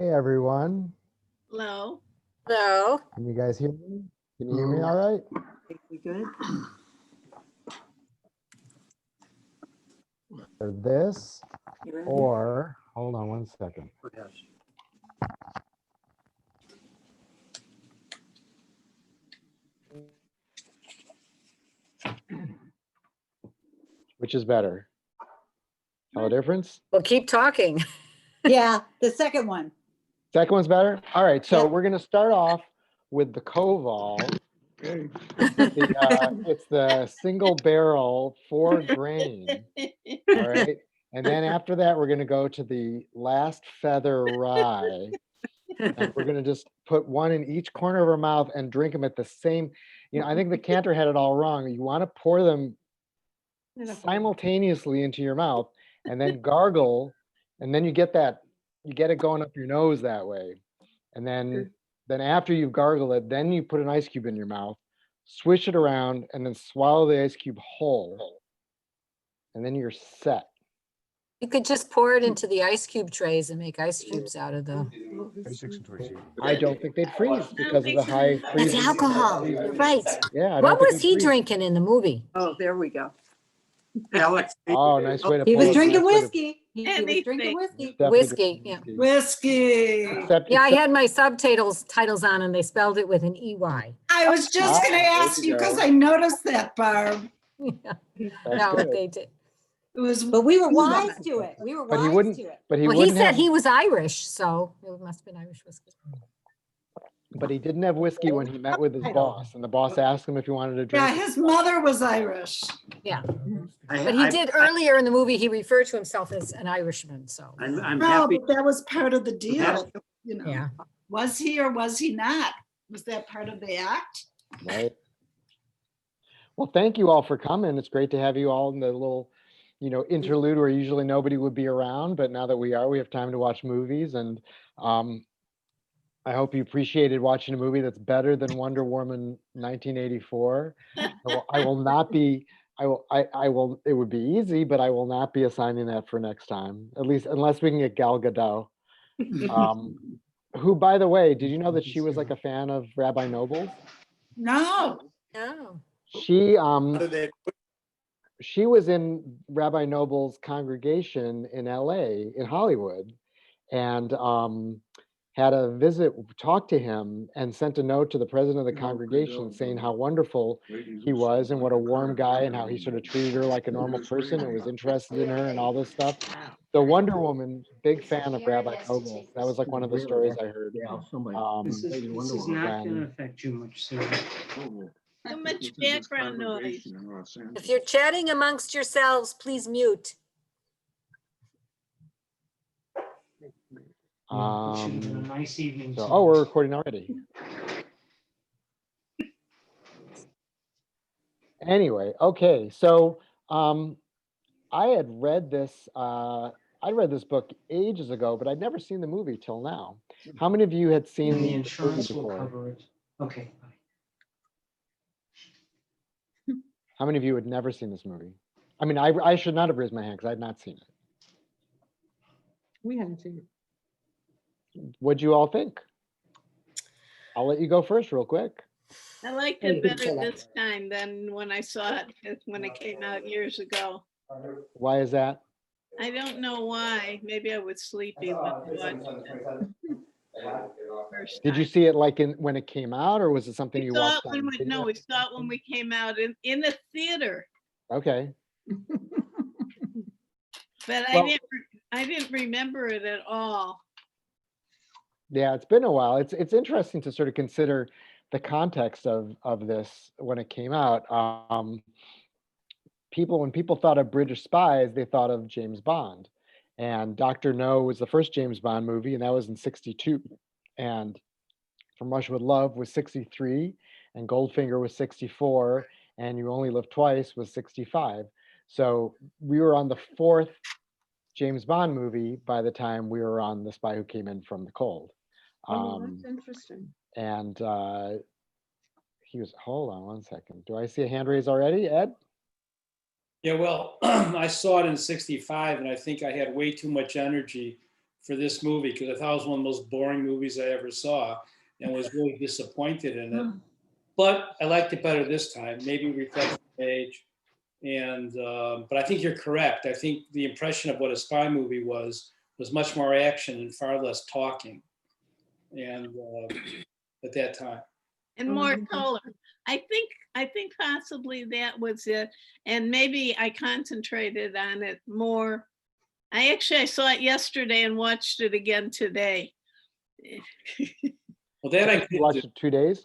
Hey everyone, Hello. Hello. can you guys hear me? Can you hear me all right? We good? Or this, You ready? or hold on one second. Which is better? Tell a difference? Well, keep talking. Yeah, the second one. Second one's better? All right, so Yep. we're gonna start off with the Koval. It's the single barrel 4 grain, all right? And then after that, we're gonna go to the Last Feather Rye. And we're gonna just put one in each corner of our mouth and drink them at the same, I think the cantor had it all wrong. You wanna pour them simultaneously into your mouth and then gargle, and then you get it going up your nose that way. And then after you've gargled it, then you put an ice cube in your mouth, swish it around, and then swallow the ice cube whole. And then you're set. You could just pour it into the ice cube trays and make ice cubes out of them. I don't think they'd freeze because of the high It's freezing. alcohol. You're right. Yeah. I What don't think was they'd he freeze. drinking in the movie? Oh, there we go. Alex. Oh, nice way to He put was it. drinking Nice way to- whiskey. He was Anything. drinking whiskey. Definitely Whiskey, drinking yeah. Whiskey. Except- Yeah, I except- had my titles on and they spelled it with an EY. I was just gonna Ah, ask there you you because go. I noticed that, Barb. Yeah. That's No, good. they did. It was. But we were wise to it. We were But he wise wouldn't- to it. But he Well, he wouldn't said have, he was Irish, so it must have been Irish whiskey. but he didn't have whiskey when he met with his boss, and the boss asked him if he wanted to drink. Yeah, his mother was Irish. But he did earlier in the movie, he referred to himself as an Irishman, so. I'm No, happy. but that was part of the deal. You know, Yeah. was he or was he not? Was that part of the act? Right. Well, thank you all for coming. It's great to have you all in the little, interlude where usually nobody would be around, but now that we have time to watch movies, and I hope you appreciated watching a movie that's better than Wonder Woman 1984. I will not be. I will. It would be easy, but I will not be assigning that for next time. At least unless we can get Gal Gadot. Who, by the way, did you know that she was like a fan of Rabbi Nobles? No. Oh. She was in Rabbi Noble's congregation in LA, in Hollywood, and had a visit, talked to him, and sent a note to the president of the congregation saying how wonderful he was and what a warm guy, and how he sort of treated her like a normal person and was interested in her and all this stuff. The Wonder Woman, big fan of Rabbi Noble. That was like one of the stories I heard. This is not going to affect you much, sir. Too much background noise. If you're chatting amongst yourselves, please mute. Wish you a nice evening. So, sir. oh, we're recording already. Anyway, okay, so I had read this. I read this book ages ago, but I'd never seen the movie till now. How many of you had seen And the the movie insurance will before? cover it. Okay. How many of you had never seen this movie? I mean, I should not have raised my hand because I had not seen it. We hadn't seen it. What'd you all think? I'll let you go first real quick. I liked it better this time than when I saw it, when it came out years ago. Why is that? I don't know why. Maybe I was sleepy when I watched it. First Did you time. see it like when it came out, or was it something We you saw watched it on when we, no, video? we saw it when we came out in the theater, Okay. but Well- I didn't remember it at all. Yeah, it's been a while. It's interesting to sort of consider the context of this when it came out. When people thought of British spies, they thought of James Bond, and Dr. No was the first James Bond movie, and that was in '62. And From Russia with Love was '63, and Goldfinger was '64, and You Only Live Twice was '65. So we were on the fourth James Bond movie by the time we were on The Spy Who Came in from the Cold. Oh, that's interesting. And he was, hold on one second. Do I see a hand raise already, Ed? Yeah, well, I saw it in '65, and I think I had way too much energy for this movie because I thought it was one of the most boring movies I ever saw and was really disappointed in it. But I liked it better this time, maybe reflects my age. And but I think you're correct. I think the impression of what a spy movie was much more action and far less talking. And at that time. And more color. I think possibly that was it. And maybe I concentrated on it more. I saw it yesterday and watched it again today. Well, that I You could watched do. it 2 days?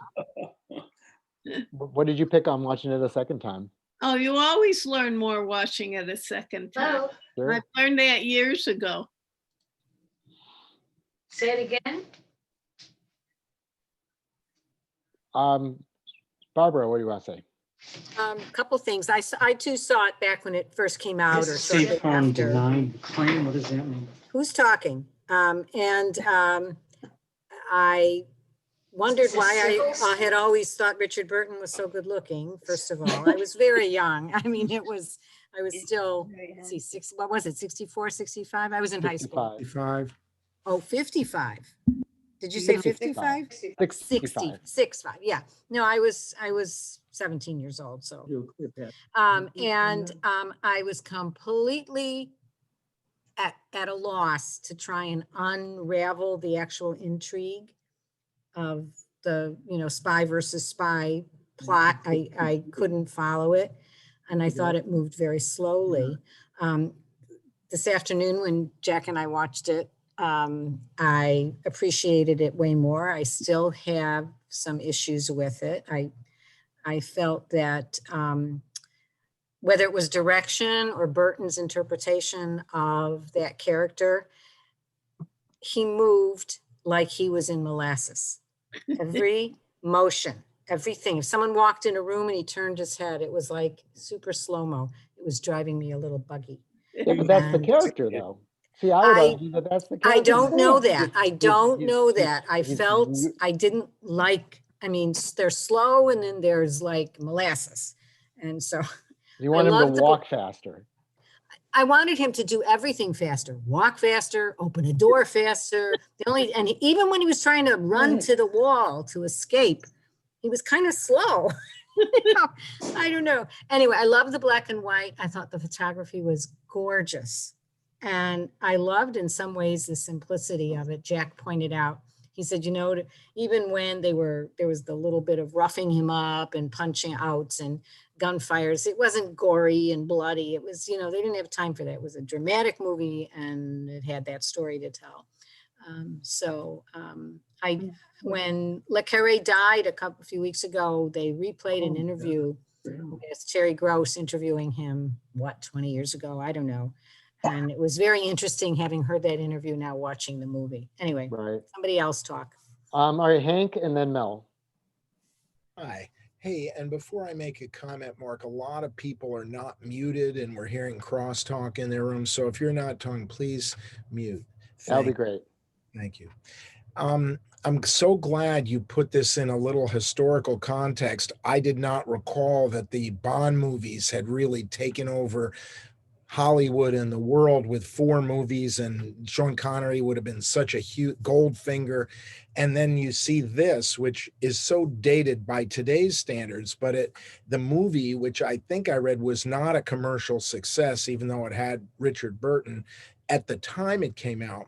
What did you pick on watching it a second time? Oh, you always learn more watching it a second time. Sure. I learned that years ago. Say it again. Barbara, what do you want to say? Couple things. I too saw it back when it first came out or Safe shortly harm after. denied claim, what does that mean? Who's talking? I wondered why I had always thought Richard Burton was so good looking, first of all. I was very young. I mean, I was still, let's see, what was it, 64, 65? I was in high school. 55. Oh, 55. Did you say 55? 65. 65, yeah. No, I was 17 years old, so. I was completely at a loss to try and unravel the actual intrigue of the, spy versus spy plot. I couldn't follow it, and I thought it moved very slowly. This afternoon when Jack and I watched it, I appreciated it way more. I still have some issues with it. I felt that whether it was direction or Burton's interpretation of that character, he moved like he was in molasses. Every motion, everything. If someone walked in a room and he turned his head, it was like super slow-mo. It was driving me a little buggy. Yeah, but that's the And character, though. See, I would argue that that's the character. I don't know too. that. I He's- don't he's- know he's- that. I he's felt mu- I didn't like, I mean, they're slow and then there's like molasses. And so You want him love to the walk faster. I wanted him to do everything faster, walk faster, open a door faster. And even when he was trying to run to the wall to escape, he was kind of slow. I don't know. Anyway, I love the black and white. I thought the photography was gorgeous. And I loved in some ways the simplicity of it. Jack pointed out, he said, even when there was the little bit of roughing him up and punching outs and gunfires, it wasn't gory and bloody. It was, they didn't have time for that. It was a dramatic movie and it had that story to tell. When Le Carré died a few weeks ago, they replayed an interview. It's Terry Gross interviewing him, 20 years ago? I don't know. And it was very interesting having heard that interview now watching the movie. Anyway, Right. somebody else talk. All right, Hank and then Mel. Hi. Hey, and before I make a comment, Mark, a lot of people are not muted and we're hearing crosstalk in their room. So if you're not talking, please mute. That'll be great. Thank you. I'm so glad you put this in a little historical context. I did not recall that the Bond movies had really taken over Hollywood and the world with 4 movies, and Sean Connery would have been such a huge Goldfinger. And then you see this, which is so dated by today's standards, but the movie, which I think I read was not a commercial success, even though it had Richard Burton. At the time it came out,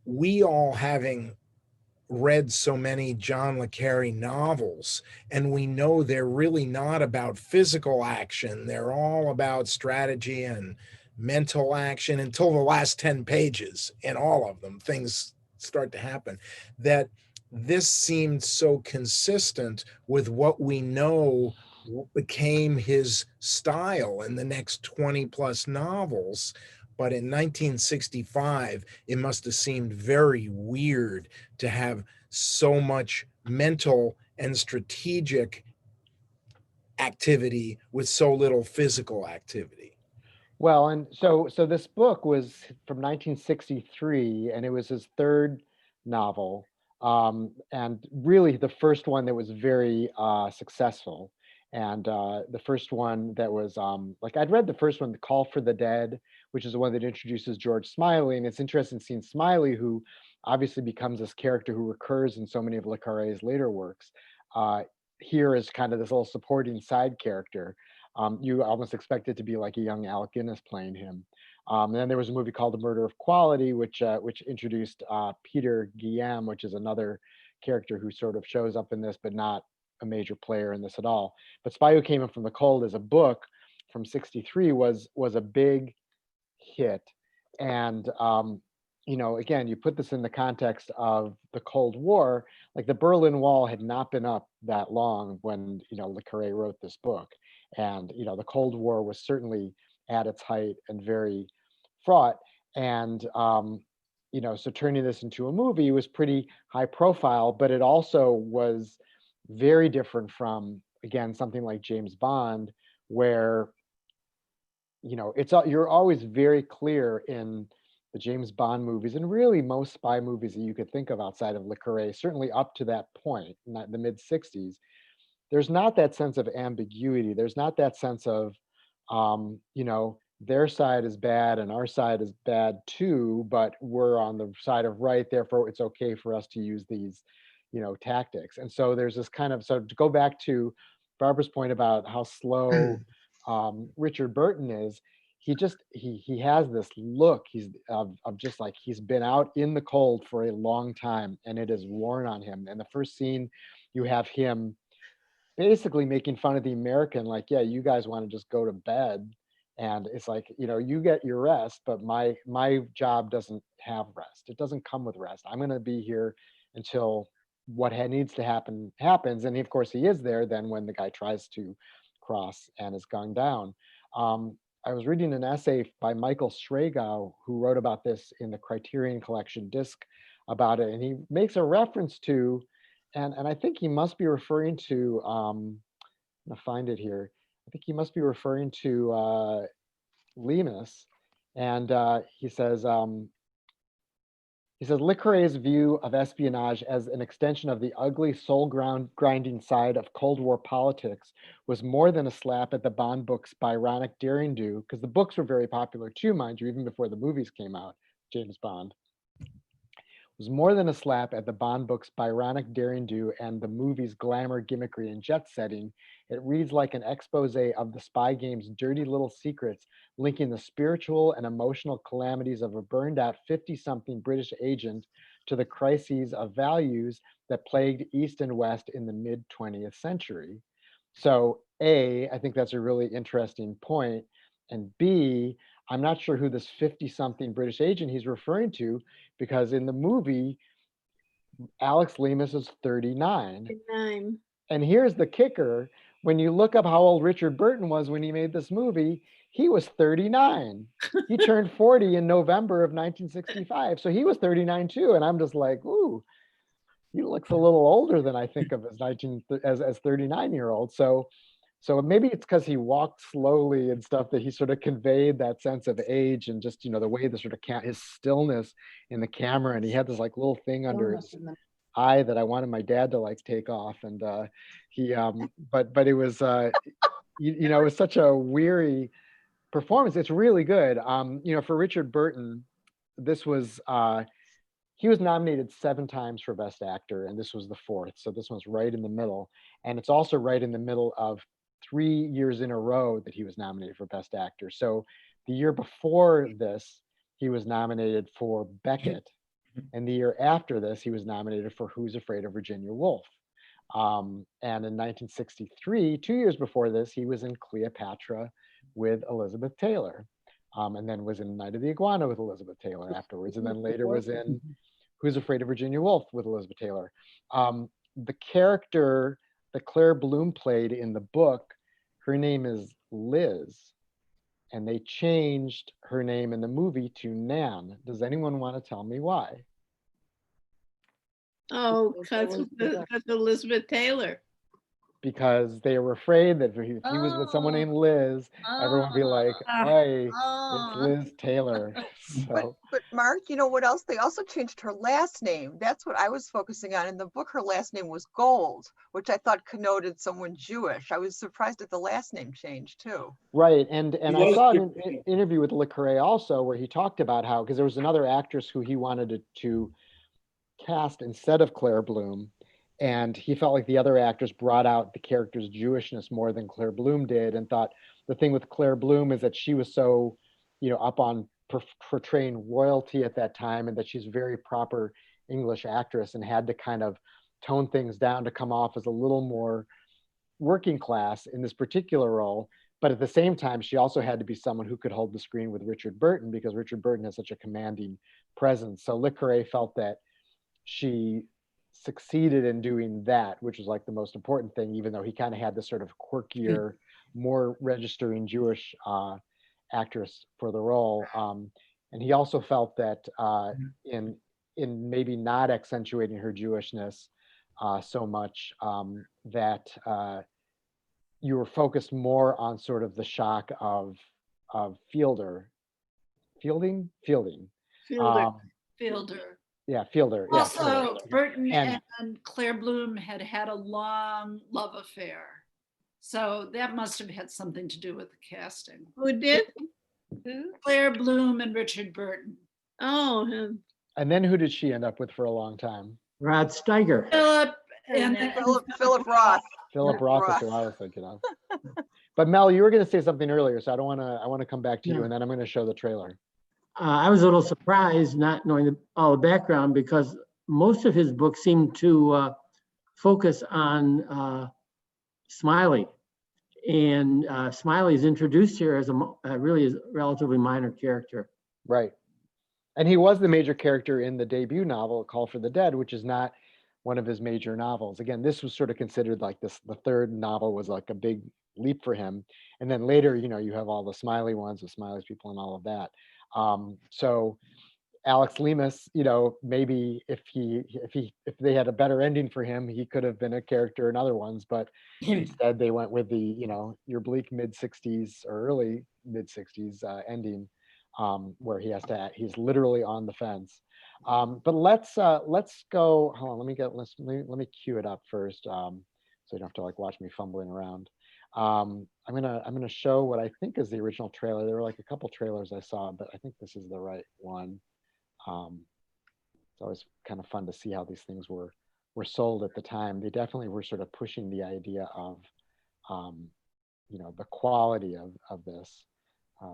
we all having read so many John le Carré novels, and we know they're really not about physical action. They're all about strategy and mental action until the last 10 pages. In all of them, things start to happen. That this seemed so consistent with what we know became his style in the next 20 plus novels. But in 1965, it must have seemed very weird to have so much mental and strategic activity with so little physical activity. Well, and so this book was from 1963, and it was his 3rd novel, and really the first one that was very successful. And the first one that was like, I'd read the first one, The Call for the Dead, which is the one that introduces George Smiley. And it's interesting seeing Smiley, who obviously becomes this character who recurs in so many of Le Carre's later works, here is kind of this little supporting side character. You almost expect it to be like a young Alec Guinness playing him. And then there was a movie called The Murder of Quality, which introduced Peter Guillaume, which is another character who sort of shows up in this, but not a major player in this at all. But Spy Who Came In From the Cold as a book from '63 was a big hit. And you know, again, you put this in the context of the Cold War, like the Berlin Wall had not been up that long when, you know, Le Carre wrote this book. And, you know, the Cold War was certainly at its height and very fraught. And, you know, so turning this into a movie was pretty high profile, but it also was very different from, again, something like James Bond, where, you know, you're always very clear in the James Bond movies, and really most spy movies that you could think of outside of Le Carre, certainly up to that point, in the mid '60s, there's not that sense of ambiguity. There's not that sense of, you know, their side is bad and our side is bad too, but we're on the side of right, therefore it's okay for us to use these, you know, tactics. And so there's this kind of, so to go back to Barbara's point about how slow Richard Burton is, he has this look, he's of just like he's been out in the cold for a long time and it is worn on him. And the first scene, you have him basically making fun of the American, like, yeah, you guys want to just go to bed. And it's like, you know, you get your rest, but my job doesn't have rest. It doesn't come with rest. I'm going to be here until what needs to happen happens. And of course he is there then when the guy tries to cross and is gunned down. I was reading an essay by Michael Sragow, who wrote about this in the Criterion Collection disc about it. And he makes a reference to, and I think he must be referring to, I'm gonna find it here. I think he must be referring to Lemus. And he says, Le Carre's view of espionage as an extension of the ugly, soul-grinding side of Cold War politics was more than a slap at the Bond books' Byronic daring do, because the books were very popular too, mind you, even before the movies came out, James Bond. Was more than a slap at the Bond book's Byronic daring do and the movie's glamour, gimmickry, and jet setting. It reads like an expose of the spy game's dirty little secrets, linking the spiritual and emotional calamities of a burned out 50-something British agent to the crises of values that plagued East and West in the mid 20th century. So A, I think that's a really interesting point. And B, I'm not sure who this 50-something British agent he's referring to, because in the movie, Alex Lemus is 39. 9. And here's the kicker. When you look up how old Richard Burton was when he made this movie, he was 39. He turned 40 in November of 1965. So he was 39 too. And I'm just like, ooh, he looks a little older than I think of as 39-year-old. So maybe it's because he walked slowly and stuff that he sort of conveyed that sense of age and just, you know, the way the sort of his stillness in the camera. And he had this like little thing under his eye that I wanted my dad to like take off. And but it was, you know, it was such a weary performance. It's really good. You know, for Richard Burton, this was, he was nominated 7 times for Best Actor, and this was the 4th. So this one's right in the middle. And it's also right in the middle of 3 years in a row that he was nominated for Best Actor. So the year before this, he was nominated for Beckett. And the year after this, he was nominated for Who's Afraid of Virginia Woolf. And in 1963, 2 years before this, he was in Cleopatra with Elizabeth Taylor. And then was in Night of the Iguana with Elizabeth Taylor afterwards. And then later was in Who's Afraid of Virginia Woolf with Elizabeth Taylor. The character that Claire Bloom played in the book, her name is Liz. And they changed her name in the movie to Nan. Does anyone want to tell me why? Oh, because of Elizabeth Taylor. because they were afraid that if he was with someone named Liz, everyone would be like, "Hey, it's Oh. Liz Taylor." So But Mark, you know what else? They also changed her last name. That's what I was focusing on. In the book, her last name was Gold, which I thought connoted someone Jewish. I was surprised at the last name change too. right, and I was saw an different. interview with Le Carre also where he talked about how, because there was another actress who he wanted to cast instead of Claire Bloom, and he felt like the other actress brought out the character's Jewishness more than Claire Bloom did, and thought the thing with Claire Bloom is that she was so, up on portraying royalty at that time, and that she's a very proper English actress and had to kind of tone things down to come off as a little more working class in this particular role. But at the same time, she also had to be someone who could hold the screen with Richard Burton, because Richard Burton has such a commanding presence. So Le Carre felt that she succeeded in doing that, which was like the most important thing, even though he kind of had this sort of quirkier, more registering Jewish actress for the role. And he also felt that in maybe not accentuating her Jewishness so much, that you were focused more on sort of the shock of Fielding. Fielder. Yeah, Fielder. Yeah, Also, Burton And- and Claire Bloom had had a long love affair. So that must have had something to do with the casting. Who did? Who? Claire Bloom and Richard Burton. Oh, him. And then who did she end up with for a long time? Rod Steiger. Philip and then Philip Roth. Philip Roth is who I was thinking of. But Mel, you were going to say something earlier, so I want to come back to you, Yeah. and then I'm going to show the trailer. I was a little surprised not knowing all the background, because most of his books seem to focus on Smiley. And Smiley is introduced here as really is a relatively minor character. Right. And he was the major character in the debut novel, Call for the Dead, which is not one of his major novels. Again, this was sort of considered like the third novel was like a big leap for him. And then later, you have all the Smiley ones with Smiley's People and all of that. So Alex Lemus, maybe if they had a better ending for him, he could have been a character in other ones, but instead they went with the, your bleak mid-60s or early mid-60s ending, where he's literally on the fence. But let's go, hold on, let me cue it up first, so you don't have to like watch me fumbling around. I'm gonna show what I think is the original trailer. There were like a couple trailers I saw, but I think this is the right one. It's always kind of fun to see how these things were sold at the time. They definitely were sort of pushing the idea of the quality of this.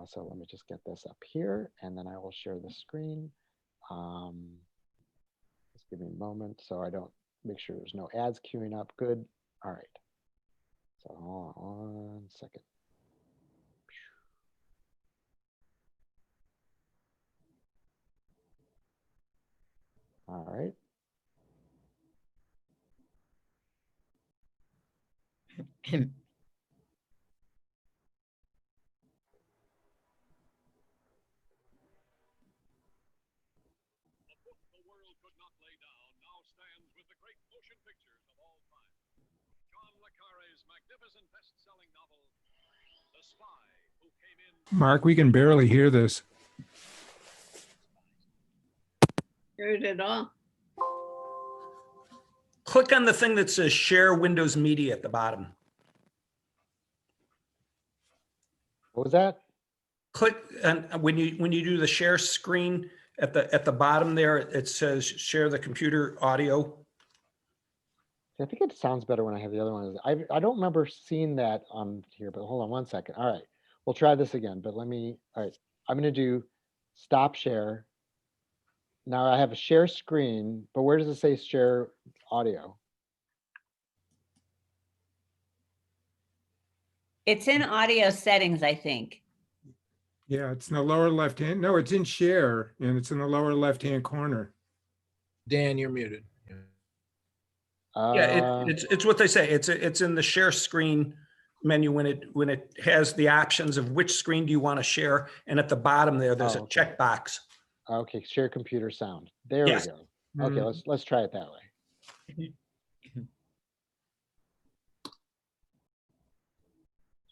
So let me just get this up here, and then I will share the screen. Just give me a moment so I don't make sure there's no ads queuing up. Good. All right. So hold on 1 second. All right. Mark, we can barely hear this. Heard it all. Click on the thing that says Share Windows Media at the bottom. What was that? Click, and when you do the share screen at the bottom there, it says share the computer audio. I think it sounds better when I have the other one. I don't remember seeing that on here, but hold on 1 second. All right, we'll try this again, but all right, I'm gonna do stop share. Now I have a share screen, but where does it say share audio? It's in audio settings, I think. Yeah, it's in the lower left hand. No, it's in share, and it's in the lower left hand corner. Dan, you're muted. Yeah, it's what they say. It's in the share screen menu when it has the options of which screen do you want to share, and at the bottom there's a checkbox. Okay, share computer sound. There Yes. we go. Okay, let's try it that way.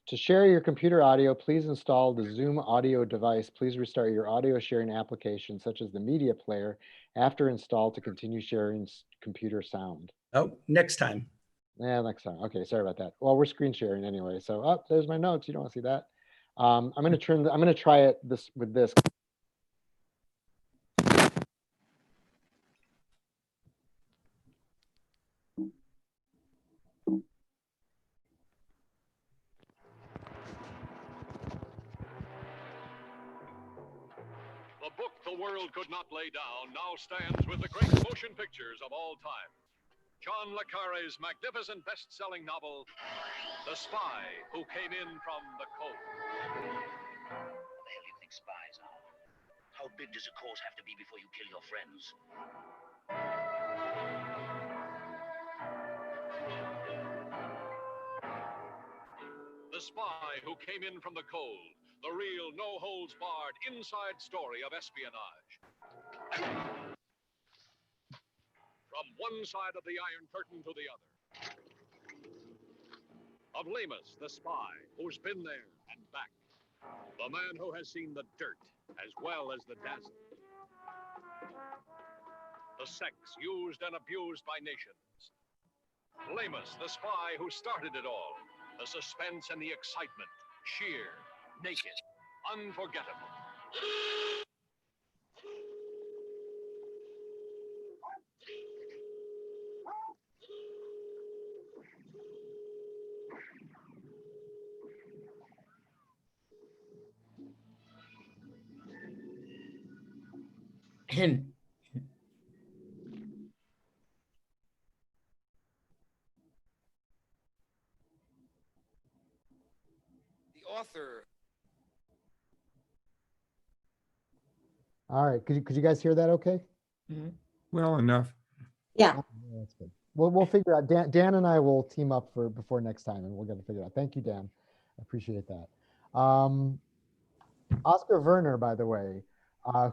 To share your computer audio, please install the Zoom audio device. Please restart your audio sharing application such as the media player after install to continue sharing computer sound. Oh, next time. Yeah, next time. Okay, sorry about that. Well, we're screen sharing anyway. So, oh, there's my notes. You don't want to see that. I'm going to try it with this. The book the world could not lay down now stands with the great motion pictures of all time. John le Carre's magnificent best-selling novel, The Spy Who Came In From the Cold. What the hell do you think spies are? How big does a course have to be before you kill your friends? The Spy Who Came In From the Cold, the real no-holds-barred inside story of espionage. From one side of the Iron Curtain to the other. Of Lemus, the spy, who's been there and back. The man who has seen the dirt as well as the dazzle. The sex used and abused by nations. Lemus, the spy who started it all. The suspense and the excitement. Sheer, naked, unforgettable. The author. All right. Could you guys hear that okay? Well enough. Yeah. Yeah, that's good. We'll figure out. Dan and I will team up for before next time, and we'll get it figured out. Thank you, Dan. I appreciate that. Oscar Werner, by the way,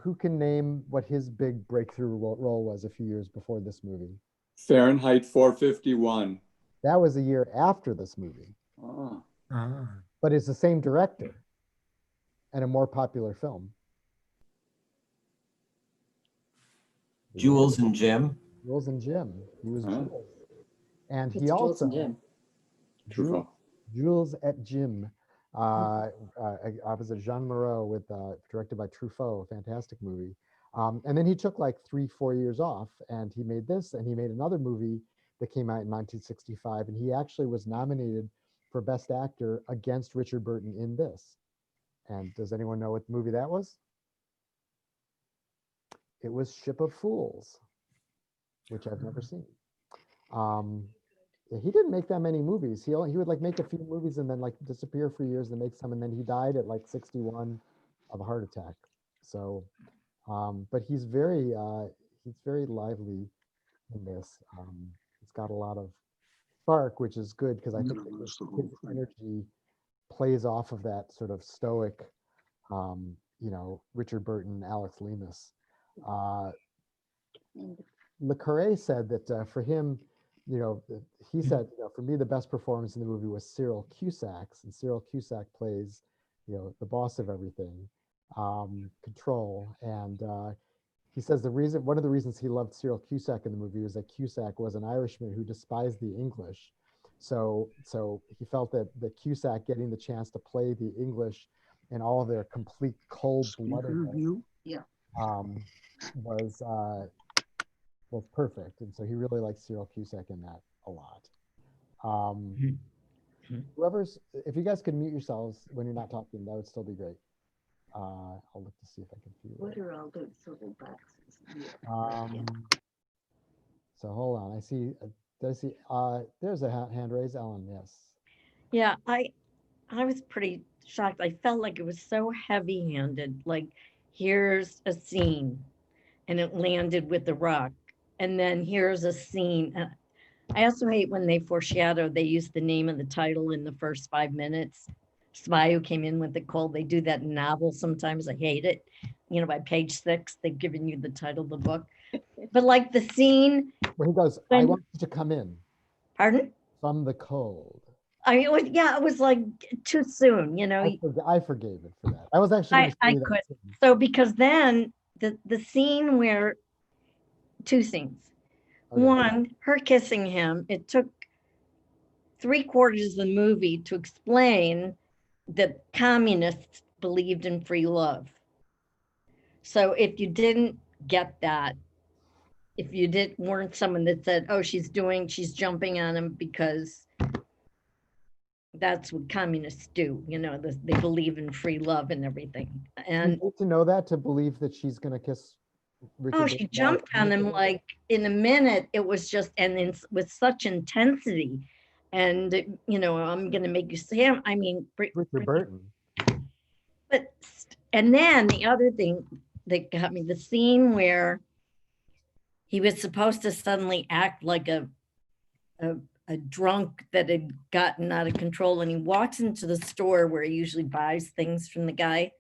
who can name what his big breakthrough role was a few years before this movie? Fahrenheit 451. That was a year after this movie, Ah. but it's the same director and a more popular film. Jules and Jim. Jules and Jim. He was Oh. Jules. And It's he Jules also, and Jim. Truffaut. Jules et Jim, opposite Jean Moreau, with directed by Truffaut, fantastic movie. And then he took like 3-4 years off, and he made this, and he made another movie that came out in 1965, and he actually was nominated for Best Actor against Richard Burton in this. And does anyone know what movie that was? It was Ship of Fools, which I've never seen. Yeah, he didn't make that many movies. He would like make a few movies and then like disappear for years and make some, and then he died at like 61 of a heart attack. So, but he's very lively in this. He's got a lot of spark, which is good because I think that his energy plays off of that sort of stoic, Richard Burton, Alex Lemus. Le Carre said that for him, he said, for me, the best performance in the movie was Cyril Cusack's, and Cyril Cusack plays, the boss of everything, Control. And he says one of the reasons he loved Cyril Cusack in the movie was that Cusack was an Irishman who despised the English. So he felt that Cusack getting the chance to play the English and all of their complete cold-bloodedness was perfect. And so he really liked Cyril Cusack in that a lot. If you guys could mute yourselves when you're not talking, that would still be great. I'll look to see if I can feel it. What are all those little boxes? So hold on. I see, there's a hand raised. Ellen, yes. Yeah, I was pretty shocked. I felt like it was so heavy-handed. Like, here's a scene, and it landed with the rock. And then here's a scene. I also hate when they foreshadow, they use the name of the title in the first 5 minutes. Spy Who Came In With the Cold. They do that in novels sometimes. I hate it. By page 6, they've given you the title of the book. But like the scene. Where he goes, I want you to come in. Pardon? From the cold. I mean, it was like too soon, you know. I forgave it for that. I was actually I gonna say that could. too. So because then the scene where, two scenes. Okay. One, her kissing him, it took 3/4 of the movie to explain that communists believed in free love. So if you didn't get that, if you weren't someone that said, oh, she's jumping on him because that's what communists do, you know, they believe in free love and everything. And You need to know that to believe that she's gonna kiss Richard. oh, she jumped on him like in a minute. It was just, and then with such intensity. And, you know, I'm going to make you say him. I mean, Richard Burton. But, and then the other thing that got me, the scene where he was supposed to suddenly act like a drunk that had gotten out of control. And he walks into the store where he usually buys things from the guy.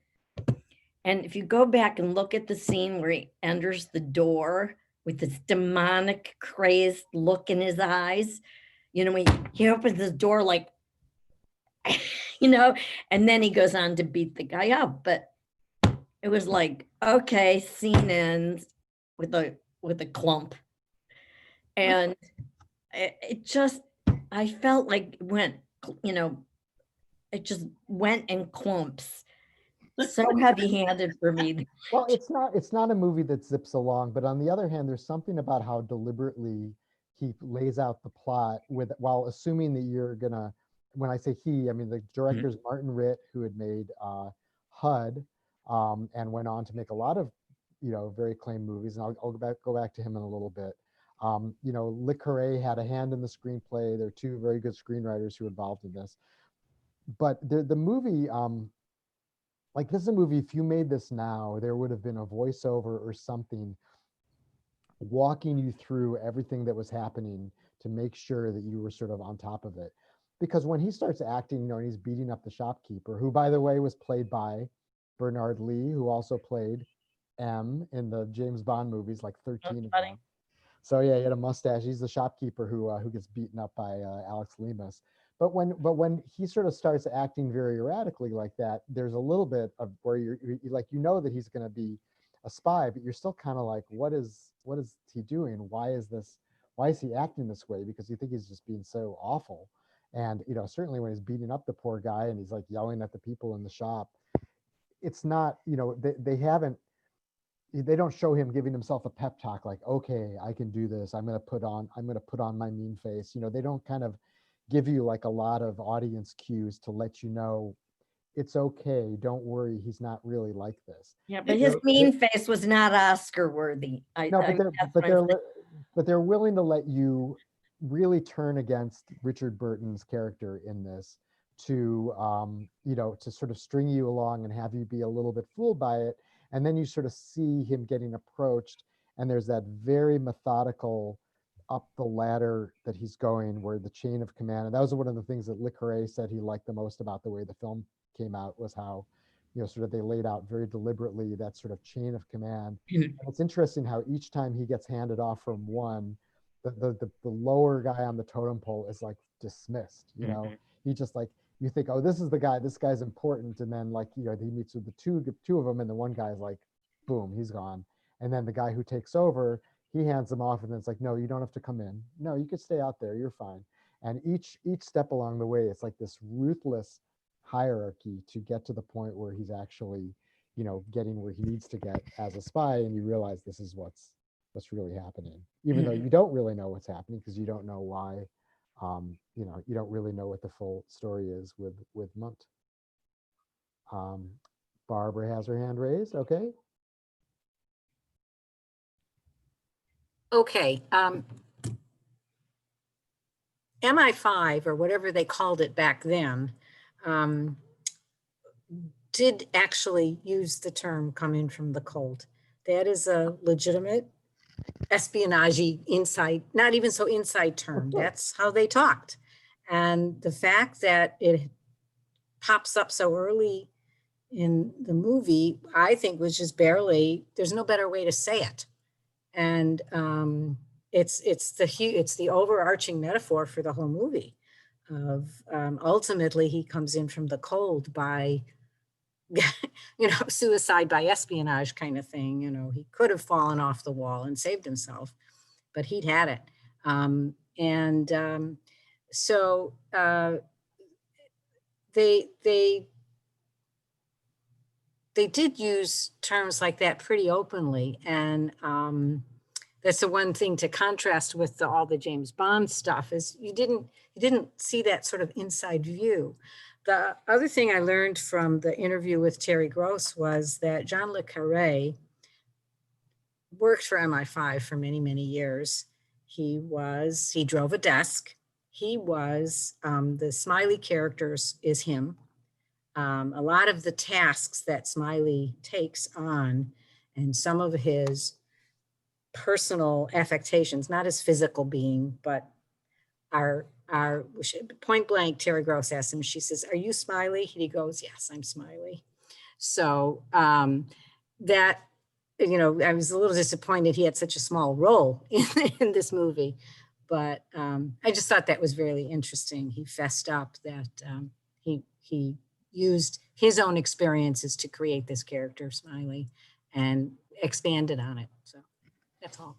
And if you go back and look at the scene where he enters the door with this demonic, crazed look in his eyes, you know, he opens the door like, you know, and then he goes on to beat the guy up. But it was like, okay, scene ends with a clump. And it just, I felt like it went, you know, it just went in clumps. So heavy-handed for me. Well, it's not a movie that zips along, but on the other hand, there's something about how deliberately he lays out the plot while assuming that you're gonna, when I say he, I mean the director's Martin Ritt, who had made HUD, and went on to make a lot of, you know, very acclaimed movies, and I'll go back to him in a little bit. You know, Le Carré had a hand in the screenplay. There are two very good screenwriters who were involved in this, but the movie. Like this is a movie, if you made this now, there would have been a voiceover or something walking you through everything that was happening to make sure that you were sort of on top of it. Because when he starts acting, you know, and he's beating up the shopkeeper, who by the way was played by Bernard Lee, who also played M in the James Bond movies, like 13 of them. So yeah, he had a mustache. He's the shopkeeper who gets beaten up by Alex Lemus. But when he sort of starts acting very erratically like that, there's a little bit of where you're like, you know that he's going to be a spy, but you're still kind of like, what is he doing? Why is he acting this way? Because you think he's just being so awful. And, you know, certainly when he's beating up the poor guy and he's like yelling at the people in the shop, it's not, you know, they don't show him giving himself a pep talk like, okay, I can do this. I'm going to put on my mean face. You know, they don't kind of give you like a lot of audience cues to let you know it's okay. Don't worry. He's not really like this. Yeah, but his mean face was not Oscar worthy. But they're willing to let you really turn against Richard Burton's character in this to, you know, to sort of string you along and have you be a little bit fooled by it. And then you sort of see him getting approached, and there's that very methodical up the ladder that he's going, where the chain of command, and that was one of the things that Le Carré said he liked the most about the way the film came out, was how, you know, sort of they laid out very deliberately that sort of chain of command. And it's interesting how each time he gets handed off from one, the lower guy on the totem pole is like dismissed, you know. He just like, you think, oh, this is the guy, this guy's important, and then like, you know, he meets with the two of them, and the one guy's like, boom, he's gone. And then the guy who takes over, he hands them off, and then it's like, no, you don't have to come in. No, you could stay out there. You're fine. And each step along the way, it's like this ruthless hierarchy to get to the point where he's actually, you know, getting where he needs to get as a spy. And you realize this is what's really happening, even though you don't really know what's happening because you don't know why. You know, you don't really know what the full story is with Munt. Barbara has her hand raised. Okay. Okay, MI5 or whatever they called it back then, did actually use the term "come in from the cold." That is a legitimate espionage inside, not even so inside term. That's how they talked. And the fact that it pops up so early in the movie, I think was just barely, there's no better way to say it. And it's the overarching metaphor for the whole movie. ultimately he comes in from the cold by, suicide by espionage kind of thing. He could have fallen off the wall and saved himself, but he'd had it. So they did use terms like that pretty openly. And that's the one thing to contrast with all the James Bond stuff is you didn't see that sort of inside view. The other thing I learned from the interview with Terry Gross was that John le Carré worked for MI5 for many, many years. He drove a desk. He was, the Smiley characters is him. A lot of the tasks that Smiley takes on and some of his personal affectations, not his physical being, but are point blank. Terry Gross asked him, she says, "Are you Smiley?" And he goes, "Yes, I'm Smiley." So that, I was a little disappointed he had such a small role in this movie, but I just thought that was really interesting. He fessed up that he used his own experiences to create this character, Smiley, and expanded on it. So that's all.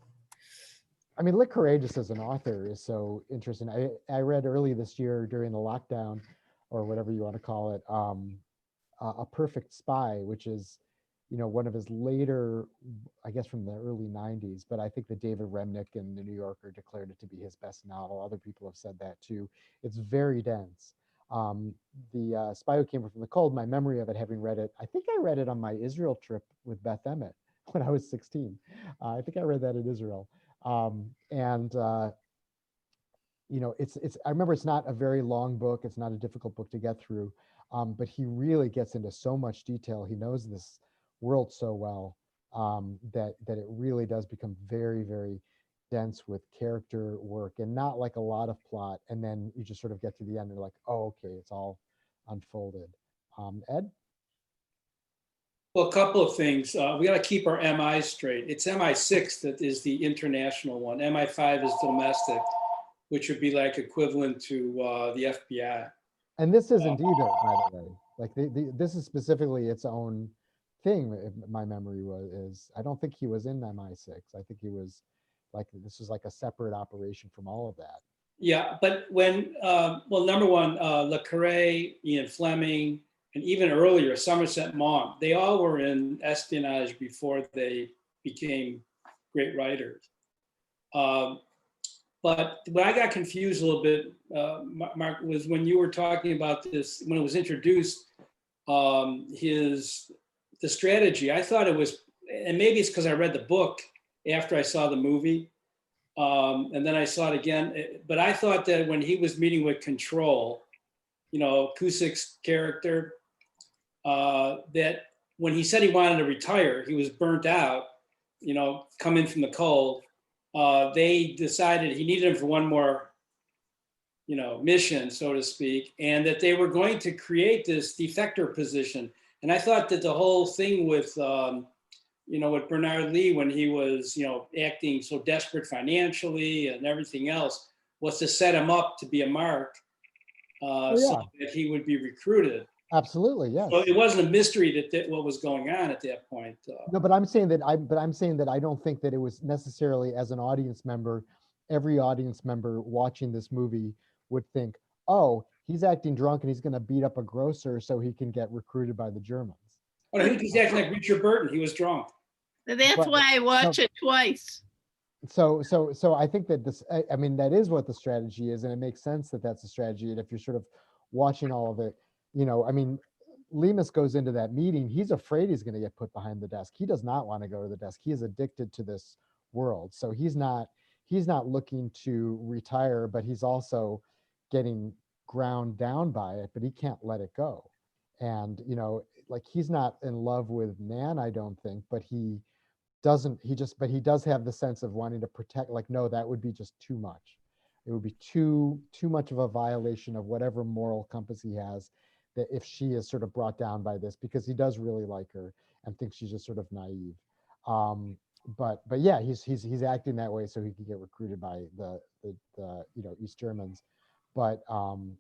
I mean, Le Carré just as an author is so interesting. I read early this year during the lockdown, or whatever you want to call it, A Perfect Spy, which is, one of his later, I guess from the early 90s, but I think that David Remnick in the New Yorker declared it to be his best novel. Other people have said that too. It's very dense. The Spy Who Came from the Cold, my memory of it, having read it, I think I read it on my Israel trip with Beth Emmett when I was 16. I think I read that in Israel. It's I remember it's not a very long book. It's not a difficult book to get through, but he really gets into so much detail. He knows this world so well that it really does become very, very dense with character work and not like a lot of plot. And then you just sort of get to the end and you're like, oh, okay, it's all unfolded. Ed? Well, a couple of things. We got to keep our MIs straight. It's MI6 that is the international one. MI5 is domestic, which would be like equivalent to the FBI. And this isn't either, by the way. Like this is specifically its own thing. My memory is I don't think he was in MI6. I think he was like, this was like a separate operation from all of that. Yeah, but when, number one, Le Carré, Ian Fleming, and even earlier, Somerset Maugham, they all were in espionage before they became great writers. But when I got confused a little bit, Mark, was when you were talking about this, when it was introduced, the strategy, I thought it was, and maybe it's because I read the book after I saw the movie, and then I saw it again, but I thought that when he was meeting with Control, Cusick's character, that when he said he wanted to retire, he was burnt out, come in from the cold, they decided he needed him for one more, mission, so to speak, and that they were going to create this defector position. And I thought that the whole thing with, with Bernard Lee, when he was, acting so desperate financially and everything else, was to set him up to be a mark, so that he would be recruited. Absolutely, yes. So it wasn't a mystery that what was going on at that point. No, but I'm saying that I don't think that it was necessarily, as an audience member, every audience member watching this movie would think, oh, he's acting drunk and he's going to beat up a grocer so he can get recruited by the Germans. But I think he's acting like Richard Burton. He was drunk. That's why I watch it twice. So I think that this, I mean, that is what the strategy is, and it makes sense that that's a strategy. And if you're sort of watching all of it, I mean, Lemus goes into that meeting. He's afraid he's going to get put behind the desk. He does not want to go to the desk. He is addicted to this world. So he's not looking to retire, but he's also getting ground down by it, but he can't let it go. And, like, he's not in love with Nan, I don't think, but he does have the sense of wanting to protect, like, no, that would be just too much. It would be too much of a violation of whatever moral compass he has, that if she is sort of brought down by this, because he does really like her and thinks she's just sort of naive. But yeah, he's acting that way so he can get recruited by the East Germans. but I'm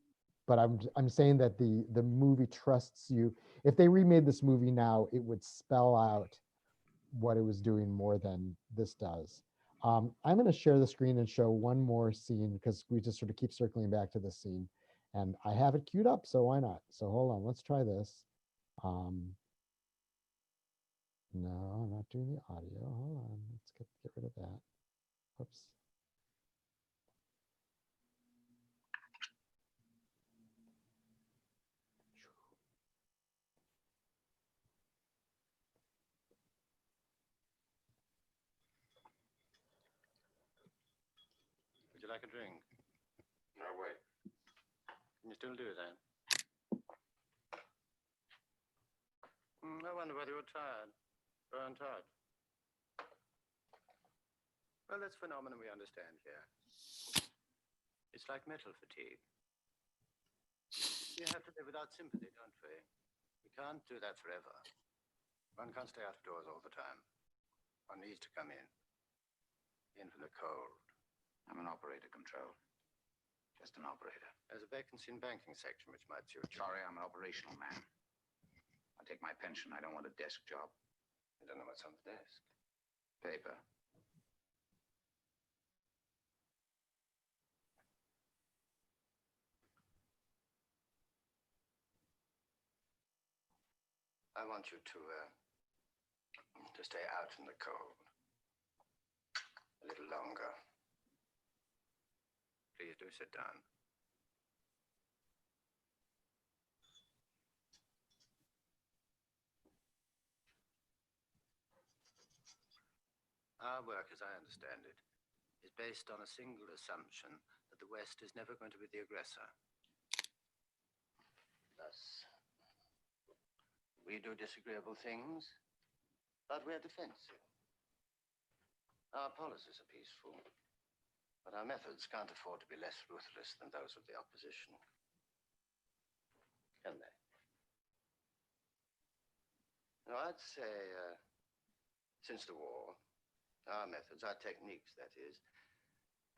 saying that the movie trusts you. If they remade this movie now, it would spell out what it was doing more than this does. I'm going to share the screen and show one more scene because we just sort of keep circling back to this scene, and I have it queued up, so why not? So hold on, let's try this. No, I'm not doing the audio. Hold on, let's get rid of that. Oops. Would you like a drink? No, wait. Can you still do that? I wonder whether you're tired. Burnt out. Well, that's a phenomenon we understand here. It's like metal fatigue. We have to live without sympathy, don't we? We can't do that forever. One can't stay out of doors all the time. One needs to come in. In for the cold. I'm an operator, Control. Just an operator. There's a vacancy in banking section which might suit you. Sorry, I'm an operational man. I take my pension. I don't want a desk job. I don't know what's on the desk. Paper. I want you to stay out in the cold. A little longer. Please do sit down. Our work, as I understand it, is based on a single assumption that the West is never going to be the aggressor. Thus, we do disagreeable things, but we're defensive. Our policies are peaceful, but our methods can't afford to be less ruthless than those of the opposition. Can they? No, I'd say, since the war, our methods, our techniques, that is,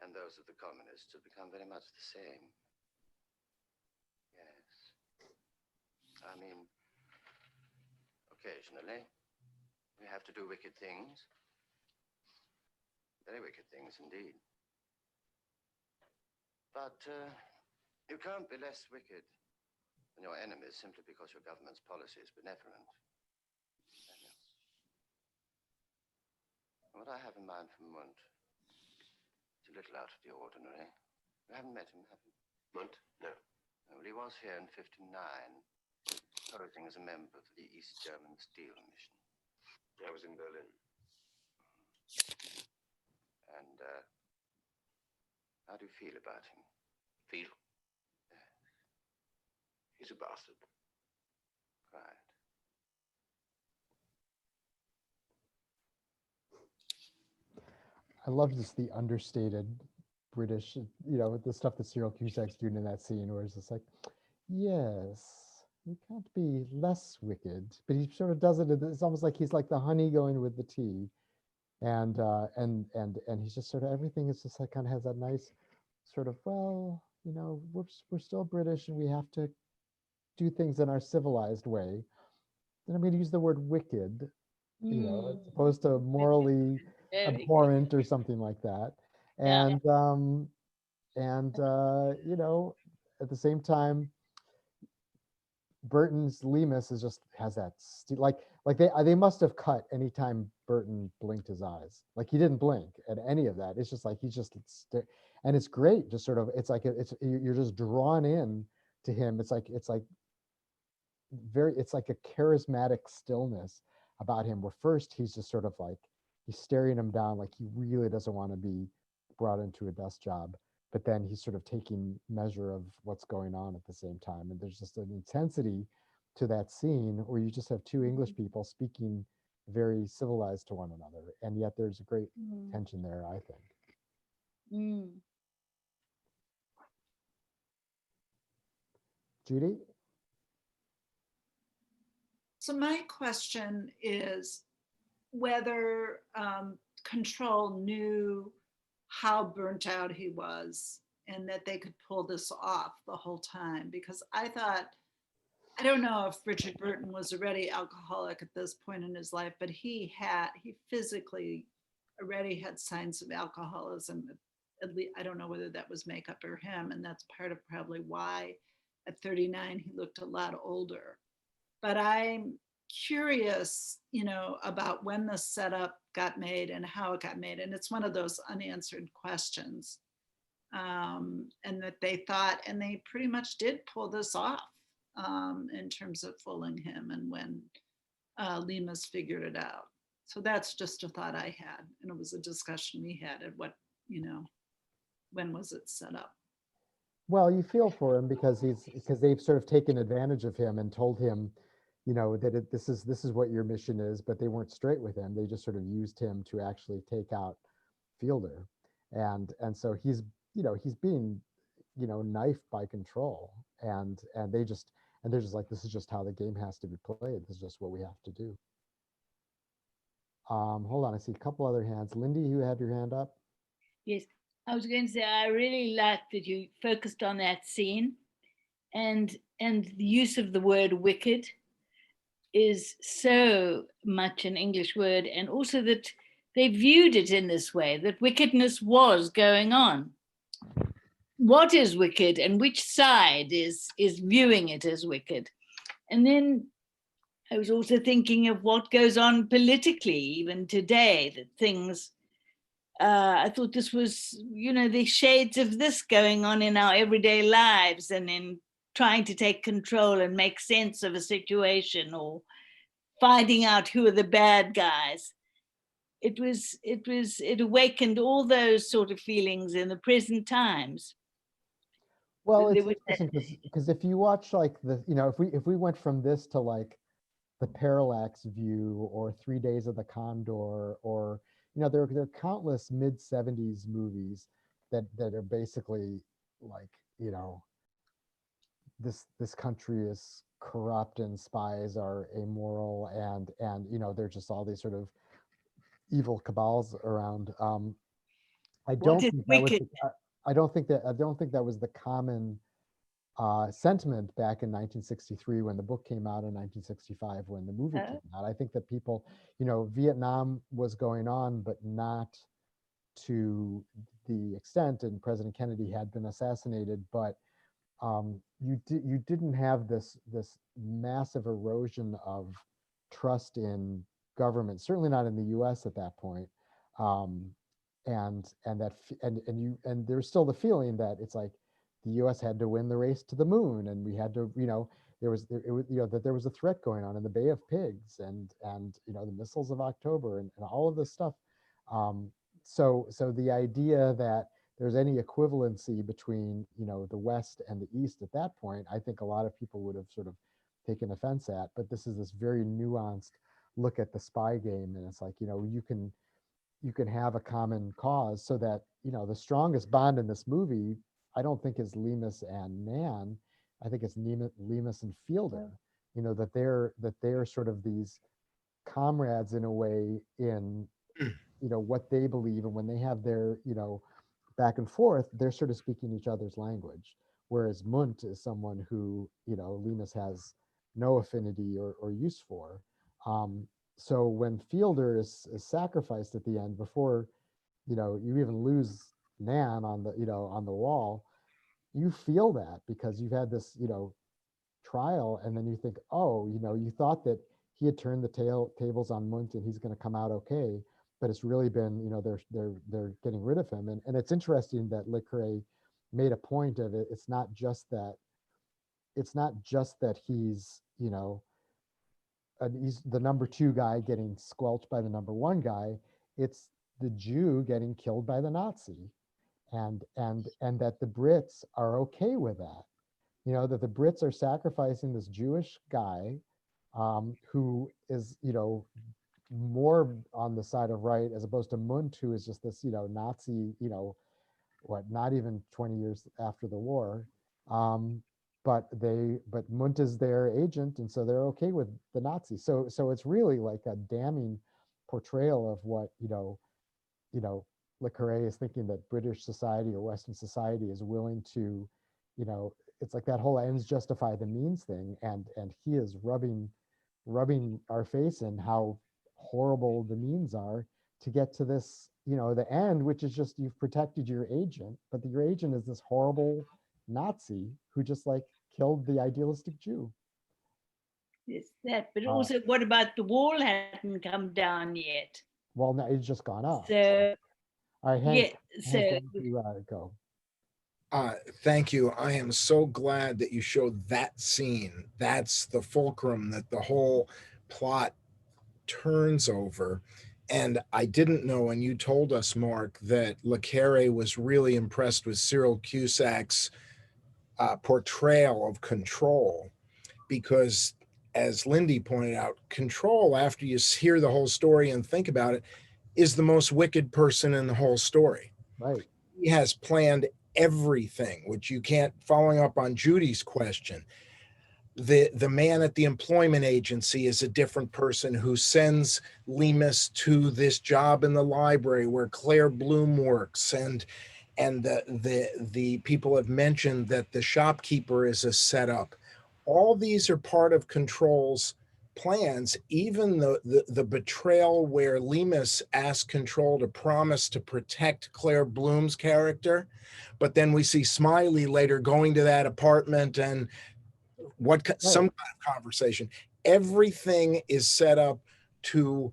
and those of the communists have become very much the same. Yes. I mean, occasionally, we have to do wicked things. Very wicked things indeed. But you can't be less wicked than your enemies simply because your government's policy is benevolent. What I have in mind for Munt is a little out of the ordinary. You haven't met him, have you? Munt? No. Well, he was here in '59, posing as a member of the East German Steel Mission. I was in Berlin. And how do you feel about him? Feel? Yes. He's a bastard. Right. I love just the understated British, the stuff that Cyril Cusack's doing in that scene, where it's just like, yes, you can't be less wicked, but he sort of does it. It's almost like he's like the honey going with the tea, and he's just sort of, everything is just like kind of has that nice sort of, well, we're still British and we have to do things in our civilized way. And I'm going to use the word wicked, as opposed to morally abhorrent or something like that. And at the same time, Burton's Lemus is just has that like they must have cut anytime Burton blinked his eyes. Like he didn't blink at any of that. It's just like he's just and it's great. Just sort of, it's like you're just drawn in to him. It's like it's like a charismatic stillness about him, where first he's just sort of like he's staring him down like he really doesn't want to be brought into a desk job, but then he's sort of taking measure of what's going on at the same time. And there's just an intensity to that scene where you just have two English people speaking very civilized to one another, and yet there's a great tension there, I think. Judy? So my question is whether Control knew how burnt out he was and that they could pull this off the whole time. Because I thought, I don't know if Richard Burton was already alcoholic at this point in his life, but he physically already had signs of alcoholism. At least, I don't know whether that was makeup or him, and that's part of probably why at 39 he looked a lot older. But I'm curious, about when the setup got made and how it got made, and it's one of those unanswered questions. And that they thought, and they pretty much did pull this off. In terms of fooling him, and when Lemus figured it out. So that's just a thought I had, and it was a discussion we had at when was it set up? Well, you feel for him because they've sort of taken advantage of him and told him, that this is what your mission is, but they weren't straight with him. They just sort of used him to actually take out Fielder, and so he's being, knifed by control, and they're just like, this is just how the game has to be played. This is just what we have to do. Hold on, I see a couple other hands. Lindy, you had your hand up. Yes, I was going to say, I really liked that you focused on that scene, and the use of the word wicked is so much an English word, and also that they viewed it in this way, that wickedness was going on. What is wicked and which side is viewing it as wicked? And then I was also thinking of what goes on politically, even today, that things, I thought this was, the shades of this going on in our everyday lives, and in trying to take control and make sense of a situation, or finding out who are the bad guys. It awakened all those sort of feelings in the present times. Well, it's interesting because if you watch like if we went from this to like the Parallax View or 3 Days of the Condor, or there are countless mid-70s movies that are basically like, this country is corrupt and spies are amoral, and there's just all these sort of evil cabals around. I don't think that was the common sentiment back in 1963 when the book came out, in 1965 when the movie came out. I think that people, Vietnam was going on, but not to the extent, and President Kennedy had been assassinated, but you didn't have this massive erosion of trust in government, certainly not in the U.S. at that point. And there's still the feeling that it's like the U.S. had to win the race to the moon, and we had to, that there was a threat going on in the Bay of Pigs, and the missiles of October, and all of this stuff. So the idea that there's any equivalency between the West and the East at that point, I think a lot of people would have sort of taken offense at. But this is this very nuanced look at the spy game, and it's like, you can have a common cause, so that the strongest bond in this movie, I don't think is Lemus and Nan. I think it's Lemus and Fielder. That they're sort of these comrades in a way in what they believe, and when they have their back and forth, they're sort of speaking each other's language. Whereas Munt is someone who Lemus has no affinity or use for. So when Fielder is sacrificed at the end, before you even lose Nan on the on the wall, you feel that, because you've had this trial, and then you think, oh, you thought that he had turned the tables on Munt and he's going to come out okay, but it's really been they're getting rid of him. And it's interesting that Le Carré made a point of it. It's not just that he's he's the number 2 guy getting squelched by the number 1 guy. It's the Jew getting killed by the Nazi, and that the Brits are okay with that. That the Brits are sacrificing this Jewish guy who is more on the side of right, as opposed to Munt, who is just this Nazi, not even 20 years after the war. But Munt is their agent, and so they're okay with the Nazis. So it's really like a damning portrayal of what Le Carre is thinking that British society or Western society is willing to, it's like that whole ends justify the means thing, and he is rubbing our face in how horrible the means are to get to this, the end, which is just you've protected your agent, but your agent is this horrible Nazi who just like killed the idealistic Jew. Yes, that. But also, what about the wall hadn't come down yet? Well, no, it's just gone up. So, all right, Hank, yeah. So Hank, you go. Thank you. I am so glad that you showed that scene. That's the fulcrum that the whole plot turns over. And I didn't know, and you told us, Mark, that Le Carre was really impressed with Cyril Cusack's portrayal of Control, because as Lindy pointed out, Control, after you hear the whole story and think about it, is the most wicked person in the whole story. Right. He has planned everything, which you can't, following up on Judy's question, the man at the employment agency is a different person who sends Lemus to this job in the library where Claire Bloom works, and the people have mentioned that the shopkeeper is a setup. All these are part of Control's plans. Even the betrayal where Lemus asked Control to promise to protect Claire Bloom's character, but then we see Smiley later going to that apartment and some kind of conversation. Everything is set up to,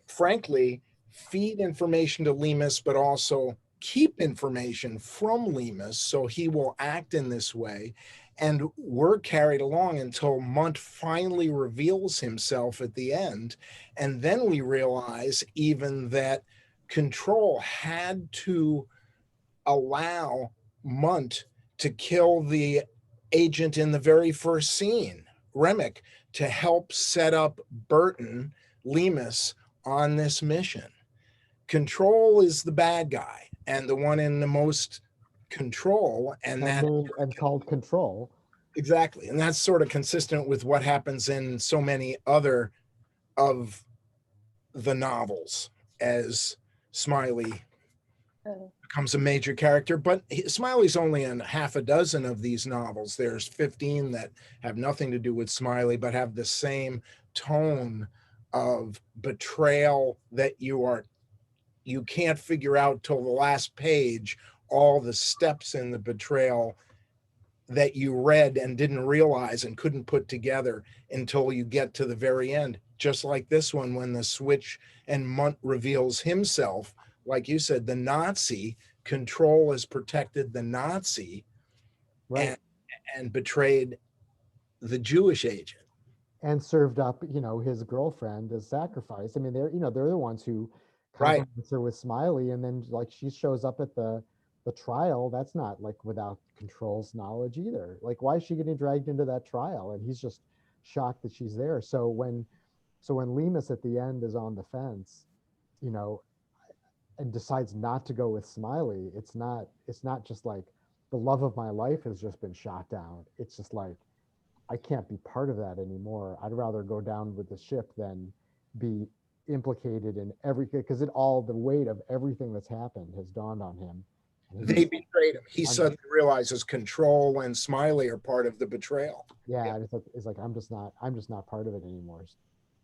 frankly, feed information to Lemus, but also keep information from Lemus so he will act in this way. And we're carried along until Munt finally reveals himself at the end. And then we realize even that Control had to allow Munt to kill the agent in the very first scene, Remick, to help set up Burton, Lemus, on this mission. Control is the bad guy and the one in the most control, and called Control. Exactly. And that's sort of consistent with what happens in so many other of the novels as Smiley becomes a major character. But Smiley's only in half a dozen of these novels. There's 15 that have nothing to do with Smiley, but have the same tone of betrayal that you can't figure out till the last page all the steps in the betrayal that you read and didn't realize and couldn't put together until you get to the very end. Just like this one, when the switch and Munt reveals himself, like you said, the Nazi. Control has protected the Nazi, right, and betrayed the Jewish agent. And served up, his girlfriend as sacrifice. I mean, they're the ones who compliments her with Smiley, and then like she shows up at the trial. That's not like without Control's knowledge either. Like, why is she getting dragged into that trial? And he's just shocked that she's there. So when Lemus at the end is on the fence, and decides not to go with Smiley, it's not just like the love of my life has just been shot down. It's just like, I can't be part of that anymore. I'd rather go down with the ship than be implicated in everything, because the weight of everything that's happened has dawned on him. They betrayed him. He suddenly realizes Control and Smiley are part of the betrayal. Yeah, it's like I'm just not part of it anymore.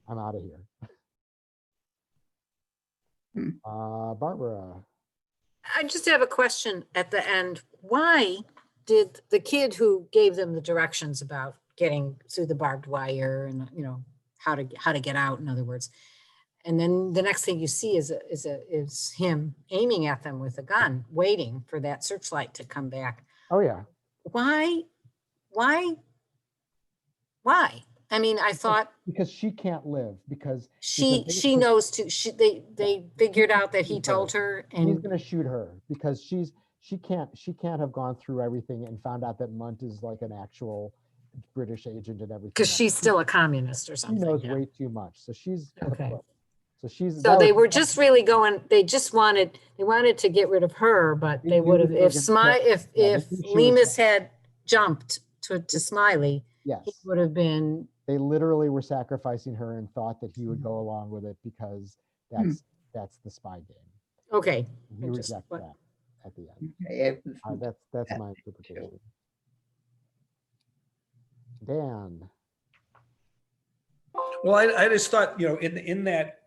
I'm out of here. Barbara. I just have a question at the end. Why did the kid who gave them the directions about getting through the barbed wire and how to get out, in other words, and then the next thing you see is him aiming at them with a gun, waiting for that searchlight to come back? Oh yeah. Why? I mean, I thought because she can't live, because she knows too. They figured out that he told her, and he's going to shoot her because she can't have gone through everything and found out that Munt is like an actual British agent and everything. Because she's still a communist or something. She knows way too much, so she's okay. So they were just really going. They wanted to get rid of her, but they would have if Lemus had jumped to Smiley. Yes, he would have been. They literally were sacrificing her and thought that he would go along with it because that's the spy game. Okay. He I just- rejects what- that at the end. Okay, That's my interpretation. Dan, Well, I just thought, in that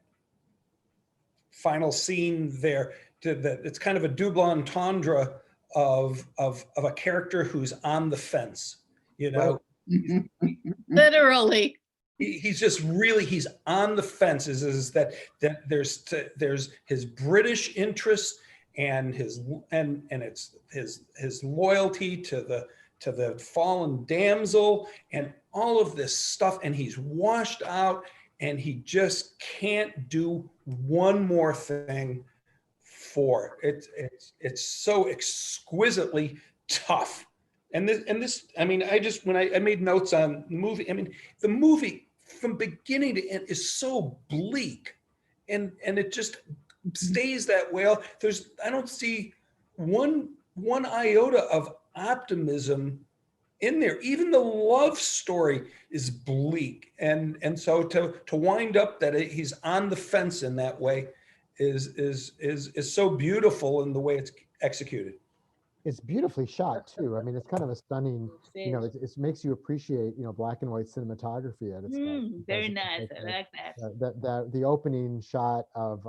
final scene there, it's kind of a double entendre of a character who's on the fence, Literally. He's just really, he's on the fence. Is that there's his British interests and it's his loyalty to the fallen damsel and all of this stuff, and he's washed out and he just can't do one more thing for it. It's so exquisitely tough. And this, I mean, when I made notes on the movie, I mean, the movie from beginning to end is so bleak, and it just stays that way. I don't see one iota of optimism in there. Even the love story is bleak, and so to wind up that he's on the fence in that way is so beautiful in the way it's executed. it's beautifully shot too. I mean, it's kind of a stunning, it makes you appreciate, black and white cinematography at its best. Very because nice. I like that. the opening shot of,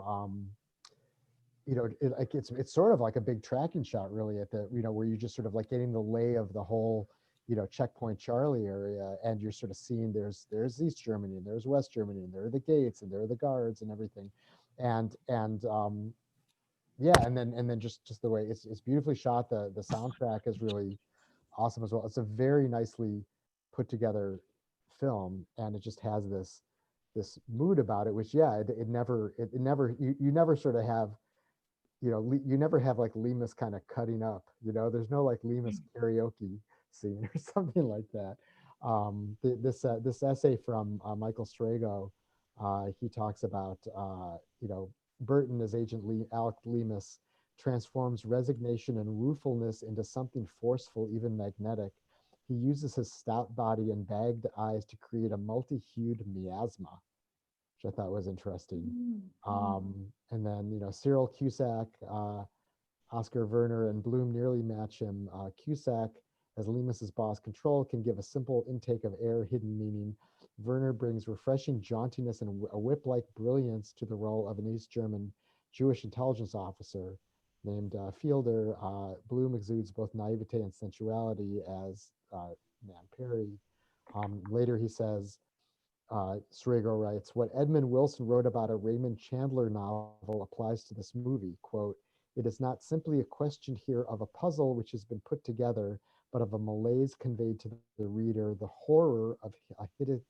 it's sort of like a big tracking shot really at the, where you're just sort of like getting the lay of the whole, Checkpoint Charlie area, and you're sort of seeing there's East Germany and there's West Germany and there are the gates and there are the guards and everything. And yeah, and then just the way it's beautifully shot. The soundtrack is really awesome as well. It's a very nicely put together film, and it just has this mood about it, which it never you never sort of have, you never have like Lemus kind of cutting up, there's no like Lemus karaoke scene or something like that. This essay from Michael Strago, he talks about Burton as Agent Alec Lemus transforms resignation and ruefulness into something forceful, even magnetic. He uses his stout body and bagged eyes to create a multi-hued miasma, which I thought was interesting. And then, Cyril Cusack, Oscar Werner, and Bloom nearly match him. Cusack, as Lemus's boss, Control, can give a simple intake of air, hidden meaning. Werner brings refreshing jauntiness and a whip-like brilliance to the role of an East German Jewish intelligence officer named Fielder. Bloom exudes both naivete and sensuality as Nan Perry. Later he says, Srago writes, what Edmund Wilson wrote about a Raymond Chandler novel applies to this movie. Quote, it is not simply a question here of a puzzle which has been put together, but of a malaise conveyed to the reader, the horror of a hidden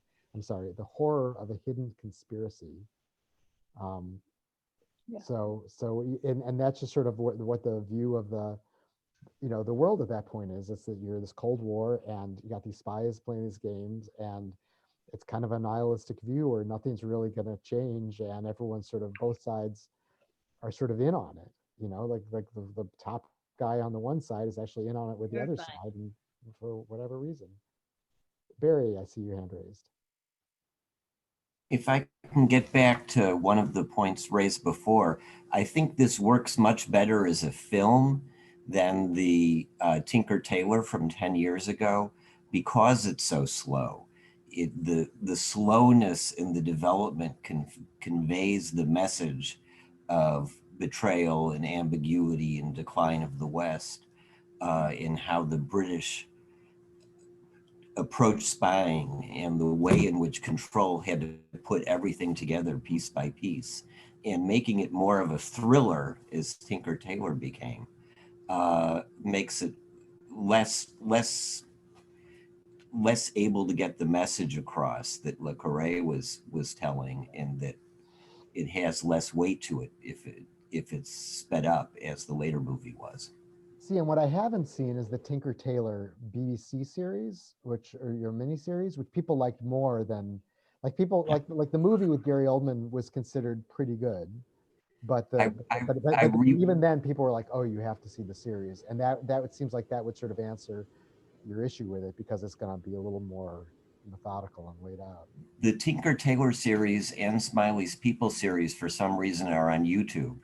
conspiracy. So that's just sort of what the view of the, the world at that point is. It's that you're this Cold War and you got these spies playing these games, and it's kind of a nihilistic view where nothing's really going to change, and everyone's sort of, both sides are sort of in on it, like the top guy on the one side is actually in on it with the other side, and for whatever reason. Barry, I see your hand raised. If I can get back to one of the points raised before, I think this works much better as a film than the Tinker Tailor from 10 years ago, because it's so slow. The slowness in the development conveys the message of betrayal and ambiguity and decline of the West, in how the British approach spying and the way in which Control had to put everything together piece by piece, and making it more of a thriller as Tinker Tailor became, makes it less able to get the message across that Le Carre was telling, and that it has less weight to it if it's sped up as the later movie was. See, and what I haven't seen is the Tinker Tailor BBC series, or your miniseries, which people liked more than, like people like the movie with Gary Oldman was considered pretty good, but even then people were like, oh, you have to see the series, and that seems like that would sort of answer your issue with it, because it's going to be a little more methodical and laid out. The Tinker Tailor series and Smiley's People series, for some reason, are on YouTube.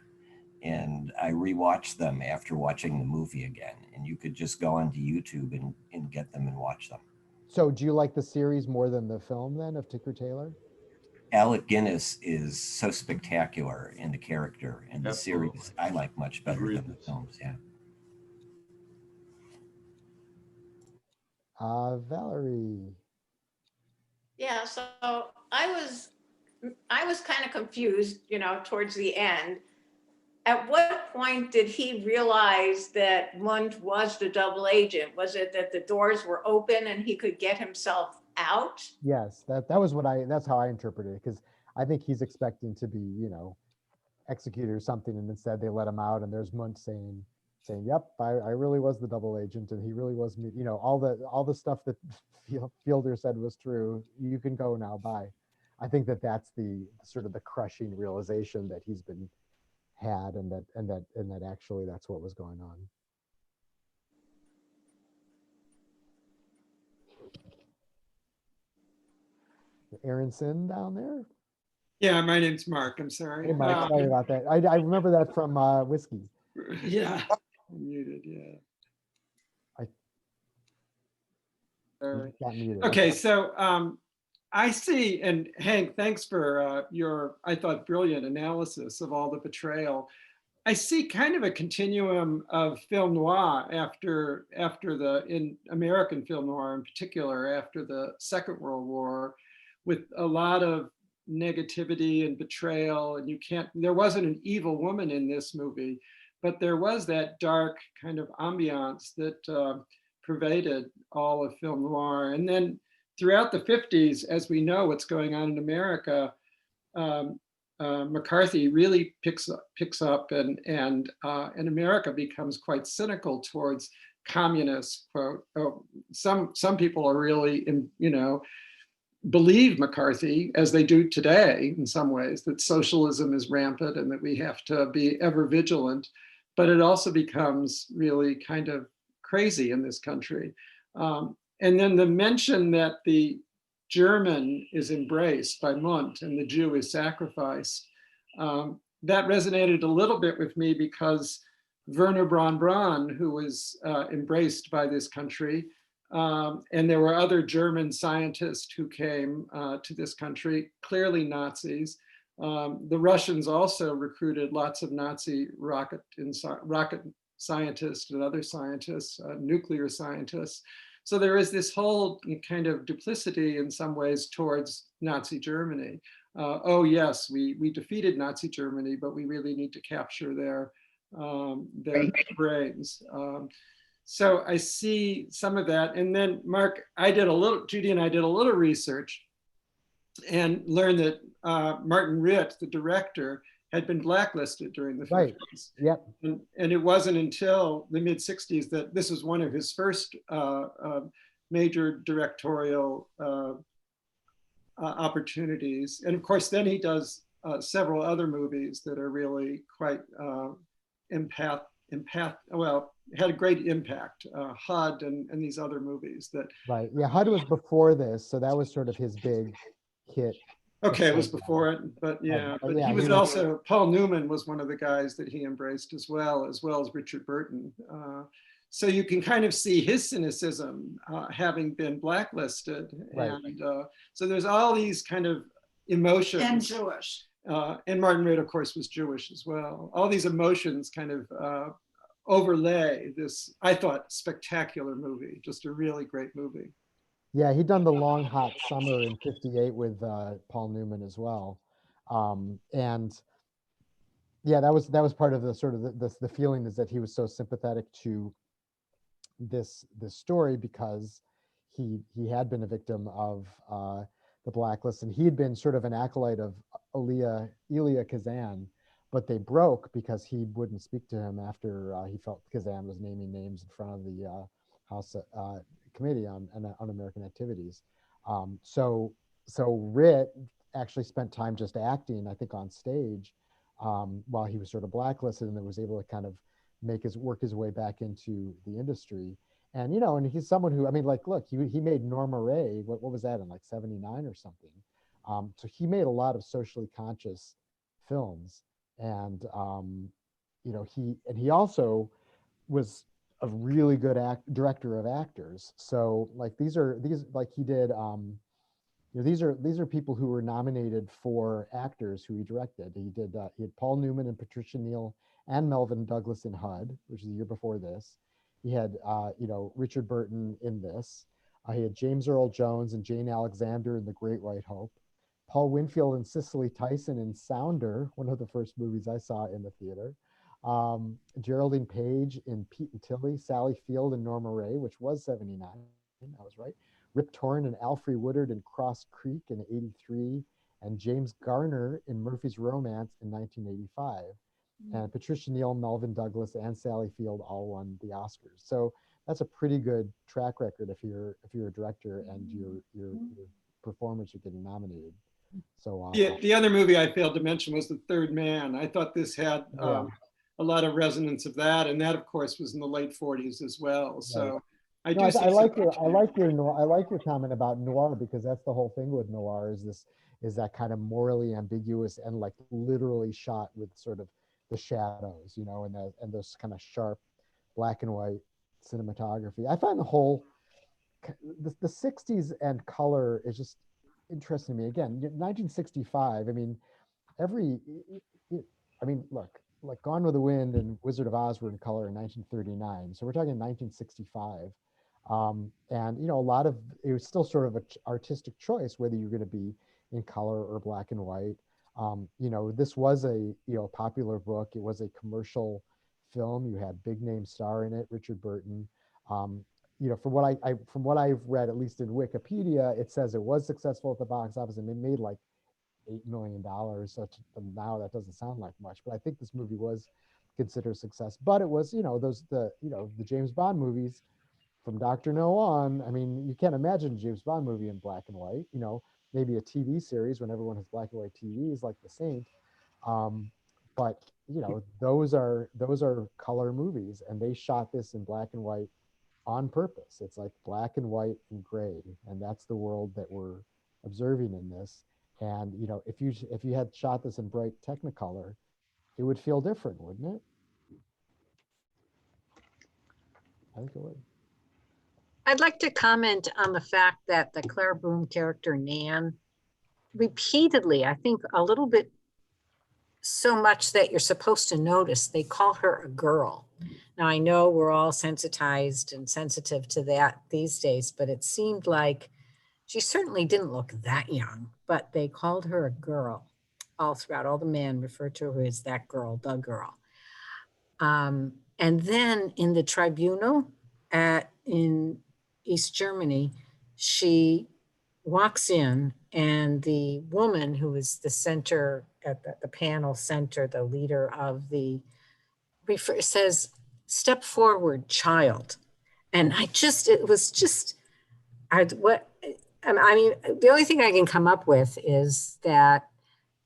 And I rewatched them after watching the movie again. And you could just go onto YouTube and get them and watch them. So do you like the series more than the film then of Tinker Tailor? Alec Guinness is so spectacular in the character, and the Absolutely. series I like much better Agreed. than the films. Yeah. Valerie. Yeah, so I was kind of confused, towards the end. At what point did he realize that Munt was the double agent? Was it that the doors were open and he could get himself out? Yes, that's how I interpreted it, because I think he's expecting to be, executed or something, and instead they let him out, and there's Munt saying, yep, I really was the double agent, and he really was me, all the stuff that Fielder said was true. You can go now, bye. I think that's the sort of the crushing realization that he's been had, and that actually that's what was going on. Aronson down there. Yeah, my name's Mark. I'm sorry. Hey, Mike, sorry about that. I remember that from Whiskey. Yeah, I'm muted. Yeah. You got muted. Okay, so I see, and Hank, thanks for your, I thought, brilliant analysis of all the betrayal. I see kind of a continuum of film noir in American film noir in particular, after the Second World War, with a lot of negativity and betrayal. And there wasn't an evil woman in this movie, but there was that dark kind of ambiance that pervaded all of film noir. And then throughout the 50s, as we know what's going on in America, McCarthy really picks up, and America becomes quite cynical towards communists. Quote, some people are really, believe McCarthy, as they do today in some ways, that socialism is rampant and that we have to be ever vigilant. But it also becomes really kind of crazy in this country. And then the mention that the German is embraced by Munt and the Jew is sacrificed, that resonated a little bit with me, because Werner Braun, who was embraced by this country, and there were other German scientists who came to this country, clearly Nazis. The Russians also recruited lots of Nazi rocket scientists and other scientists, nuclear scientists. So there is this whole kind of duplicity in some ways towards Nazi Germany. Oh yes, we defeated Nazi Germany, but we really need to capture their brains. So I see some of that. And then Mark, Judy and I did a little research and learned that Martin Ritt, the director, had been blacklisted during the 50s. Right. Yep. And it wasn't until the mid 60s that this was one of his first major directorial opportunities. And of course, then he does several other movies that are really quite had a great impact. HUD and these other movies that. Right. Yeah, HUD was before this, so that was sort of his big hit. Okay, it was before it, but yeah, but yeah, he was also, Paul Newman was one of the guys that he embraced as well as Richard Burton. So you can kind of see his cynicism having been blacklisted. Right. And so there's all these kind of emotions. And Jewish. And Martin Ritt, of course, was Jewish as well. All these emotions kind of overlay this, I thought, spectacular movie, just a really great movie. Yeah, he'd done The Long Hot Summer in '58 with Paul Newman as well. And yeah, that was part of the sort of the feeling, is that he was so sympathetic to this story, because he had been a victim of the blacklist, and he had been sort of an acolyte of Elia Kazan, but they broke because he wouldn't speak to him after he felt Kazan was naming names in front of the House Committee on American Activities. So Ritt actually spent time just acting, I think, on stage while he was sort of blacklisted, and then was able to kind of work his way back into the industry. And and he's someone who, I mean, like, look, he made Norma Ray. What was that, in like '79 or something? So he made a lot of socially conscious films, and you know, he also was a really good director of actors. So like these like he did, you know, these are people who were nominated for actors who he directed. He had Paul Newman and Patricia Neal and Melvin Douglas in HUD, which is the year before this. He had you know, Richard Burton in this. He had James Earl Jones and Jane Alexander in The Great White Hope. Paul Winfield and Cicely Tyson in Sounder, one of the first movies I saw in the theater. Geraldine Page in Pete and Tilly, Sally Field and Norma Ray, which was 79, I was right. Rip Torn and Alfre Woodard in Cross Creek in 83, and James Garner in Murphy's Romance in 1985. And Patricia Neal, Melvin Douglas, and Sally Field all won the Oscars. So that's a pretty good track record if you're a director and your performers are getting nominated. So The other movie I failed to mention was The Third Man. I thought this had Yeah. a lot of resonance of that, and that of course was in the late 40s as well. So I No, do see I like some- your comment about noir, because that's the whole thing with noir is that kind of morally ambiguous and like literally shot with sort of the shadows, you know, and those kind of sharp black and white cinematography. I find the whole the 60s and color is just interesting to me. Again, 1965, I mean, look, like Gone with the Wind and Wizard of Oz were in color in 1939. So we're talking 1965. And, you know, it was still sort of an artistic choice, whether you're going to be in color or black and white. You know, this was a, you know, popular book. It was a commercial film. You had big name star in it, Richard Burton. You know, from what I've read, at least in Wikipedia, it says it was successful at the box office and it made like $8 million. So now that doesn't sound like much, but I think this movie was considered a success. But it was, you know, the James Bond movies from Dr. No on. I mean, you can't imagine a James Bond movie in black and white. You know, maybe a TV series when everyone has black and white TVs, like The Saint. But you know, those are color movies, and they shot this in black and white on purpose. It's like black and white and gray, and that's the world that we're observing in this. And you know, if you had shot this in bright Technicolor, it would feel different, wouldn't it? I think it would. I'd like to comment on the fact that the Claire Boone character, Nan, repeatedly, I think a little bit so much that you're supposed to notice, they call her a girl. Now, I know we're all sensitized and sensitive to that these days, but it seemed like she certainly didn't look that young, but they called her a girl all throughout. All the men referred to her as that girl, the girl. And then in the tribunal in East Germany, she walks in, and the woman who is the center at the panel center, the leader of the says, "Step forward, child." And I mean, the only thing I can come up with is that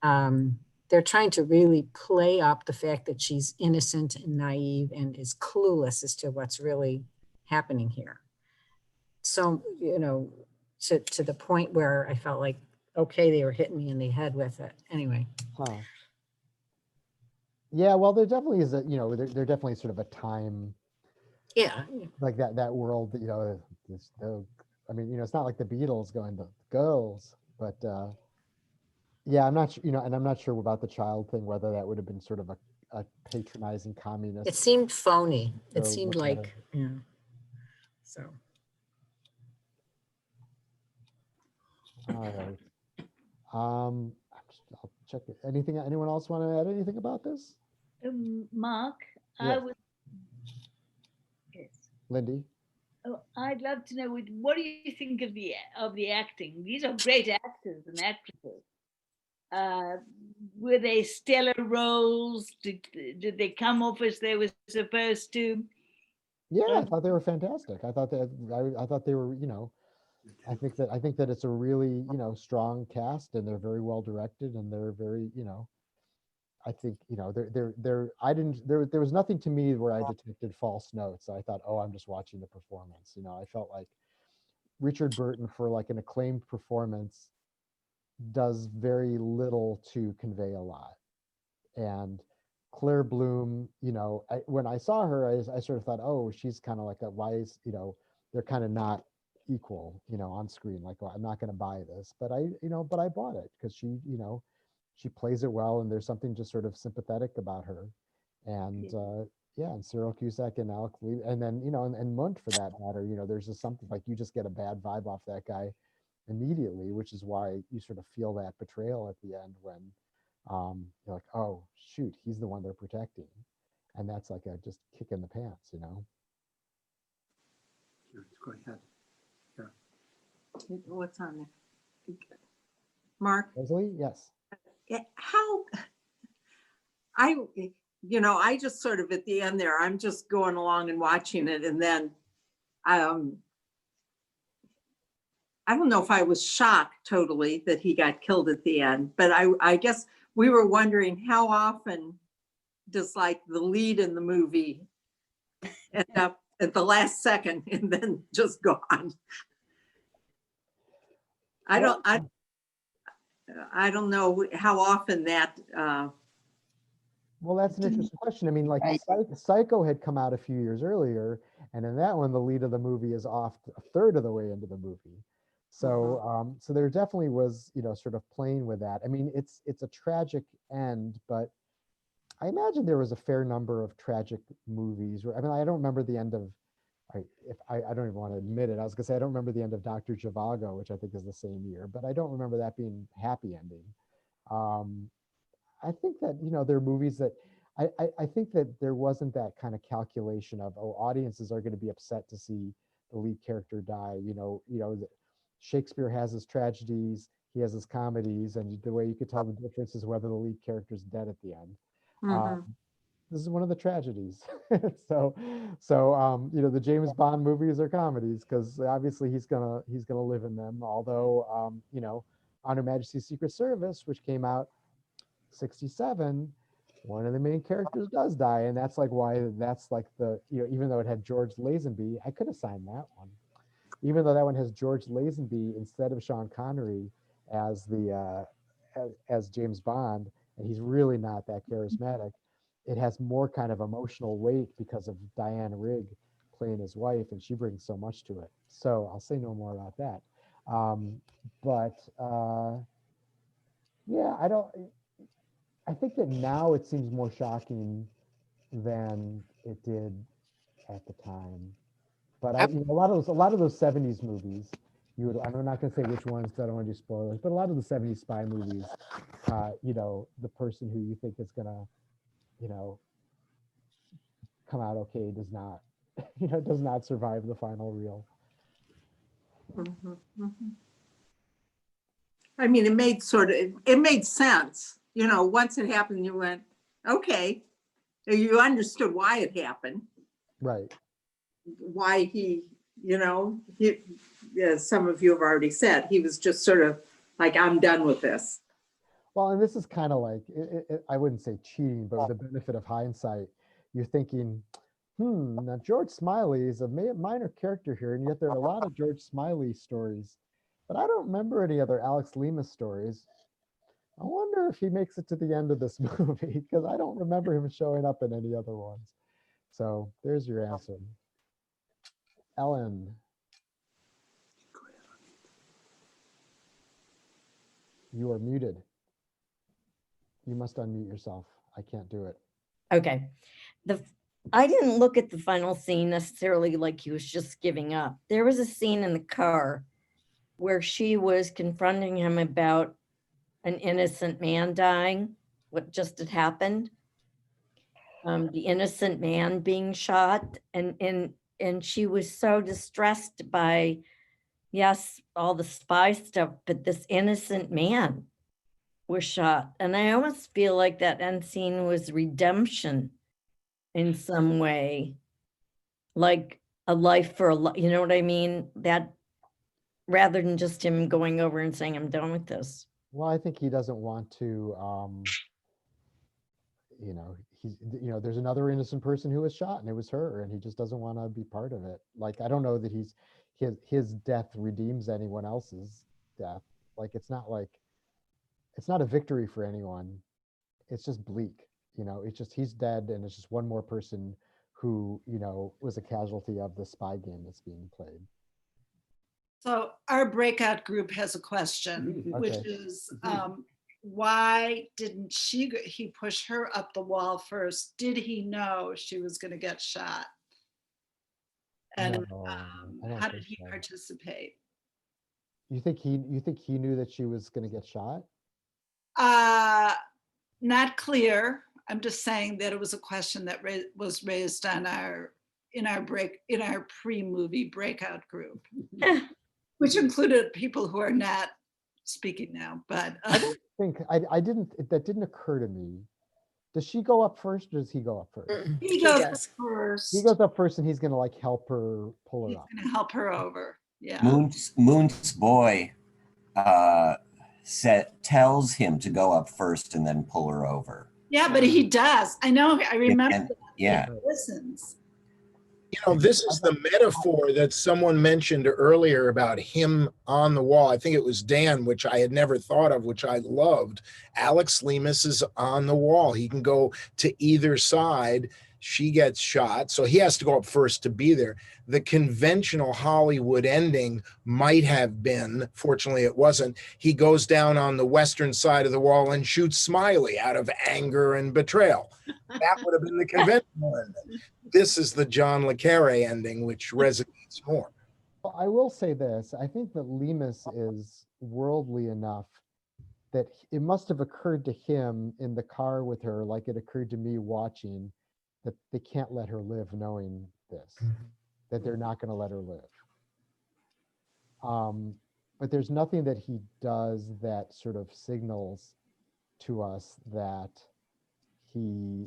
they're trying to really play up the fact that she's innocent and naive and is clueless as to what's really happening here. So, you know, to the point where I felt like, okay, they were hitting me in the head with it. Anyway. Huh. Yeah, well, there definitely is there definitely sort of a time. Yeah. Like that world that, you know, I mean, you know, it's not like the Beatles going to girls, but yeah, I'm not, you know, and I'm not sure about the child thing, whether that would have been sort of a patronizing communist. It seemed phony. It So seemed look at like, yeah. So. All right. I'll check it. Anyone else want to add anything about this? Mark, I Yes. would. Yes. Lindy? Oh, I'd love to know what do you think of the acting? These are great actors and actresses. Were they stellar roles? Did they come off as they were supposed to? Yeah, I thought they were fantastic. I thought they were, you know, I think that it's a really, you know, strong cast, and they're very well directed, and they're very, you know, I think, you know, there was nothing to me where I detected false notes. I thought, oh, I'm just watching the performance. You know, I felt like Richard Burton, for like an acclaimed performance, does very little to convey a lot. And Claire Bloom, when I saw her, I sort of thought, oh, she's kind of like a wise, they're kind of not equal, on screen. Like, oh, I'm not going to buy this, but I bought it because she plays it well, and there's something just sort of sympathetic about her. And yeah, and Cyril Cusack and Alex Lee, and then and Munt for that matter. There's just something like you just get a bad vibe off that guy immediately, which is why you sort of feel that betrayal at the end when you're like, oh shoot, he's the one they're protecting, and that's like a just kick in the pants. Go ahead. What's on there? Mark, Leslie, yes. how, I just sort of at the end there, I'm just going along and watching it. And then I don't know if I was shocked totally that he got killed at the end, but I guess we were wondering how often does like the lead in the movie end up at the last second and then just gone. I don't know how often that. Well, that's an interesting question. I mean, like Psycho had come out a few years earlier, and in that one, the lead of the movie is off a third of the way into the movie. So, so there definitely was, sort of playing with that. I mean, it's a tragic end, but I imagine there was a fair number of tragic movies. I mean, I don't remember the end of. I don't even want to admit it. I was gonna say I don't remember the end of Dr. Zhivago, which I think is the same year, but I don't remember that being happy ending. I think that there are movies that I think that there wasn't that kind of calculation of audiences are going to be upset to see the lead character die. Shakespeare has his tragedies, he has his comedies, and the way you could tell the difference is whether the lead character is dead at the end. This is one of the tragedies. So the James Bond movies are comedies because obviously he's gonna live in them. Although On Her Majesty's Secret Service, which came out 1967, one of the main characters does die, and that's like why that's like the even though it had George Lazenby, I could have signed that one. Even though that one has George Lazenby instead of Sean Connery as the as James Bond, and he's really not that charismatic. It has more kind of emotional weight because of Diane Rigg playing his wife, and she brings so much to it. So I'll say no more about that. Yeah, I think that now it seems more shocking than it did at the time. But a lot of those 70s movies, I'm not going to say which ones because I don't want to do spoilers, but a lot of the 70s spy movies, the person who you think is going to come out okay does not, does not survive the final reel. I mean, it made sense. Once it happened, you went, okay. You understood why it happened. Right. Why as some of you have already said, he was just sort of like, I'm done with this. Well, and this is kind of like, I wouldn't say cheating, but with the benefit of hindsight, you're thinking, now George Smiley is a minor character here, and yet there are a lot of George Smiley stories, but I don't remember any other Alex Lemas stories. I wonder if he makes it to the end of this movie, because I don't remember him showing up in any other ones. So there's your answer. Ellen. You are muted. You must unmute yourself. I can't do it. Okay. I didn't look at the final scene necessarily like he was just giving up. There was a scene in the car where she was confronting him about an innocent man dying, what just had happened. The innocent man being shot, and she was so distressed by, yes, all the spy stuff, but this innocent man was shot. And I almost feel like that end scene was redemption in some way, like a life for a life, you know what I mean? That rather than just him going over and saying, I'm done with this. Well, I think he doesn't want to, there's another innocent person who was shot, and it was her, and he just doesn't want to be part of it. Like, I don't know that his death redeems anyone else's death. Like, it's not a victory for anyone. It's just bleak, You know, it's just, he's dead and it's just one more person who, you know, was a casualty of the spy game that's being played. So our breakout group has a question, which Okay. is, why didn't he push her up the wall first? Did he know she was going to get shot? And No, I don't how think did he so. participate? You think he knew that she was going to get shot? Not clear. I'm just saying that it was a question that was raised on in our pre-movie breakout group, which included people who are not speaking now. But I don't think that didn't occur to me. Does she go up first or does he go up first? he goes up first. He goes up first and he's going to like help her pull her up. Going to help her over. Yeah. Moon's boy tells him to go up first and then pull her over. Yeah, but he does. I know. I remember. And- yeah. He listens. You know, this is the metaphor that someone mentioned earlier about him on the wall. I think it was Dan, which I had never thought of, which I loved. Alex Lemus is on the wall. He can go to either side. She gets shot, so he has to go up first to be there. The conventional Hollywood ending might have been, fortunately it wasn't, he goes down on the western side of the wall and shoots Smiley out of anger and betrayal. That would have been the conventional ending. This is the John le Carre ending, which resonates more. Well, I will say this. I think that Lemus is worldly enough that it must have occurred to him in the car with her, like it occurred to me watching, that they can't let her live knowing this, that they're not going to let her live. But there's nothing that he does that sort of signals to us that he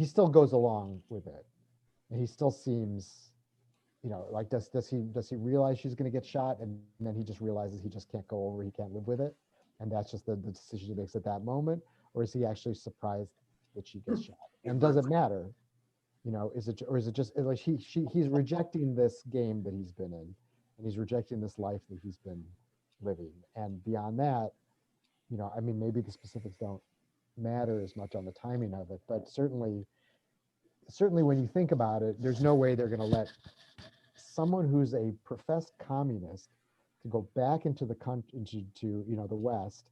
still goes along with it. And he still seems, you know, like does he realize she's going to get shot, and then he just realizes he just can't go over, he can't live with it, and that's just the decision he makes at that moment, or is he actually surprised that she gets shot? And does it matter? You know, is it just like he's rejecting this game that he's been in, and he's rejecting this life that he's been living, and beyond that, you know, I mean, maybe the specifics don't matter as much on the timing of it, but certainly when you think about it, there's no way they're going to let someone who's a professed communist to go back into the country, into you know, the West,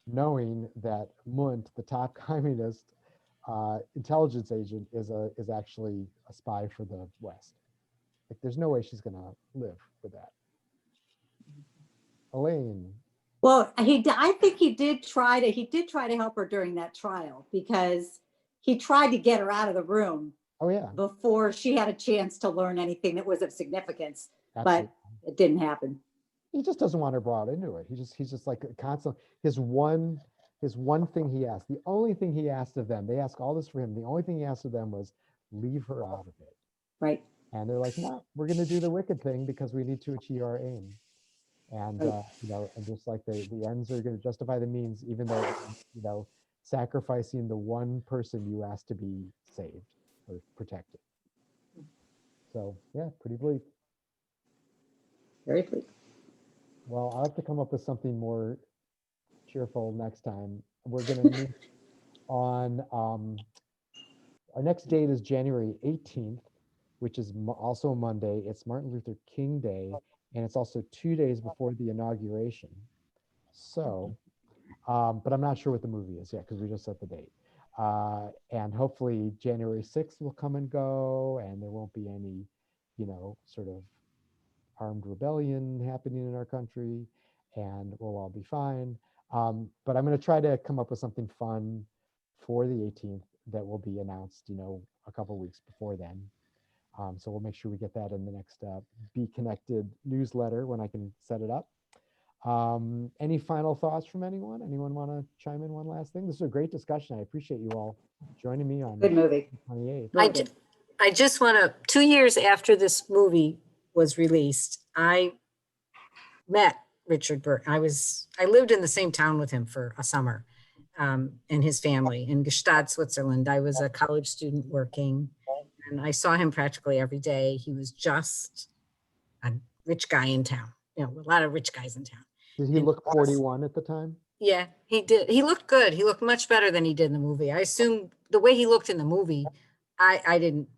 knowing that Munt, the top communist intelligence agent, is actually a spy for the West. Like, there's no way she's going to live with that. Elaine. Well, I think he did try to help her during that trial, because he tried to get her out of the room. Oh yeah. Before she had a chance to learn anything that was of significance, Absolutely. but it didn't happen. He just doesn't want her brought into it. He's just like constant. His one thing he asked, the only thing he asked of them, they asked all this for him. The only thing he asked of them was leave her out of it. Right. And they're like, no, we're going to do the wicked thing because we need to achieve our aim. And, you know, and just like the ends are going to justify the means, even though, you know, sacrificing the one person you asked to be saved or protected. So yeah, pretty bleak. Very bleak. Well, I'll have to come up with something more cheerful next time. We're going to meet on, our next date is January 18th, which is also a Monday. It's Martin Luther King Day, and it's also 2 days before the inauguration. So, but I'm not sure what the movie is yet because we just set the date. And hopefully January 6th will come and go, and there won't be any, you know, sort of armed rebellion happening in our country, and we'll all be fine. But I'm going to try to come up with something fun for the 18th that will be announced, you know, a couple of weeks before then. So we'll make sure we get that in the next Be Connected newsletter when I can set it up. Any final thoughts from anyone? Anyone want to chime in one last thing? This is a great discussion. I appreciate you all joining me on Good movie. 28th. I just want to, 2 years after this movie was released, I met Richard Burton. I lived in the same town with him for a summer, and his family in Gstaad, Switzerland. I was a college student working, and I saw him practically every day. He was just a rich guy in town, you know, a lot of rich guys in town. Did he look 41 at the time? Yeah, he did. He looked good. He looked much better than he did in the movie. I assume the way he looked in the movie, I didn't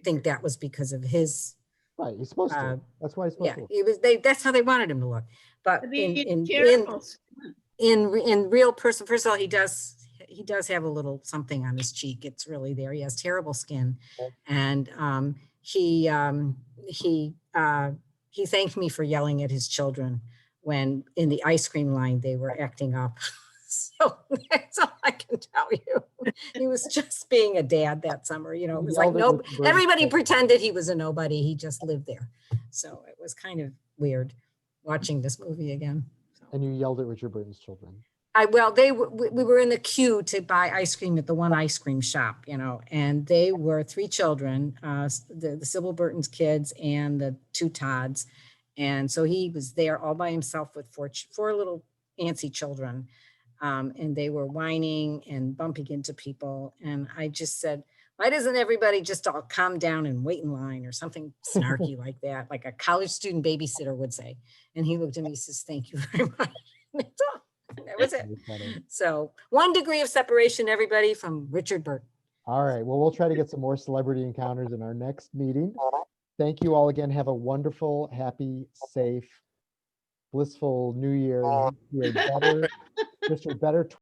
think that was because of his, Right, he's supposed to. That's why he's supposed yeah, to. he was, that's how they wanted him to look. But Be in careful. real person, first of all, he does have a little something on his cheek. It's really there. He has terrible skin. And he thanked me for yelling at his children when in the ice cream line they were acting up. So that's all I can tell you. He was just being a dad that summer, you know, it was like, Yelled at nope, Richard Burton's everybody children. pretended he was a nobody. He just lived there. So it was kind of weird watching this movie again. And you yelled at Richard Burton's children. We were in the queue to buy ice cream at the one ice cream shop, you know, and they were 3 children, the Sybil Burton's kids and the 2 Todds. And so he was there all by himself with 4 little antsy children. And they were whining and bumping into people. And I just said, why doesn't everybody just all calm down and wait in line or something snarky like that, like a college student babysitter would say. And he looked at me and says, thank you very much. That's all. And that was it. So 1 degree of separation, everybody, from Richard Burton. All right, well, we'll try to get some more celebrity encounters in our next meeting. Thank you all again. Have a wonderful, happy, safe, blissful new year. Just a better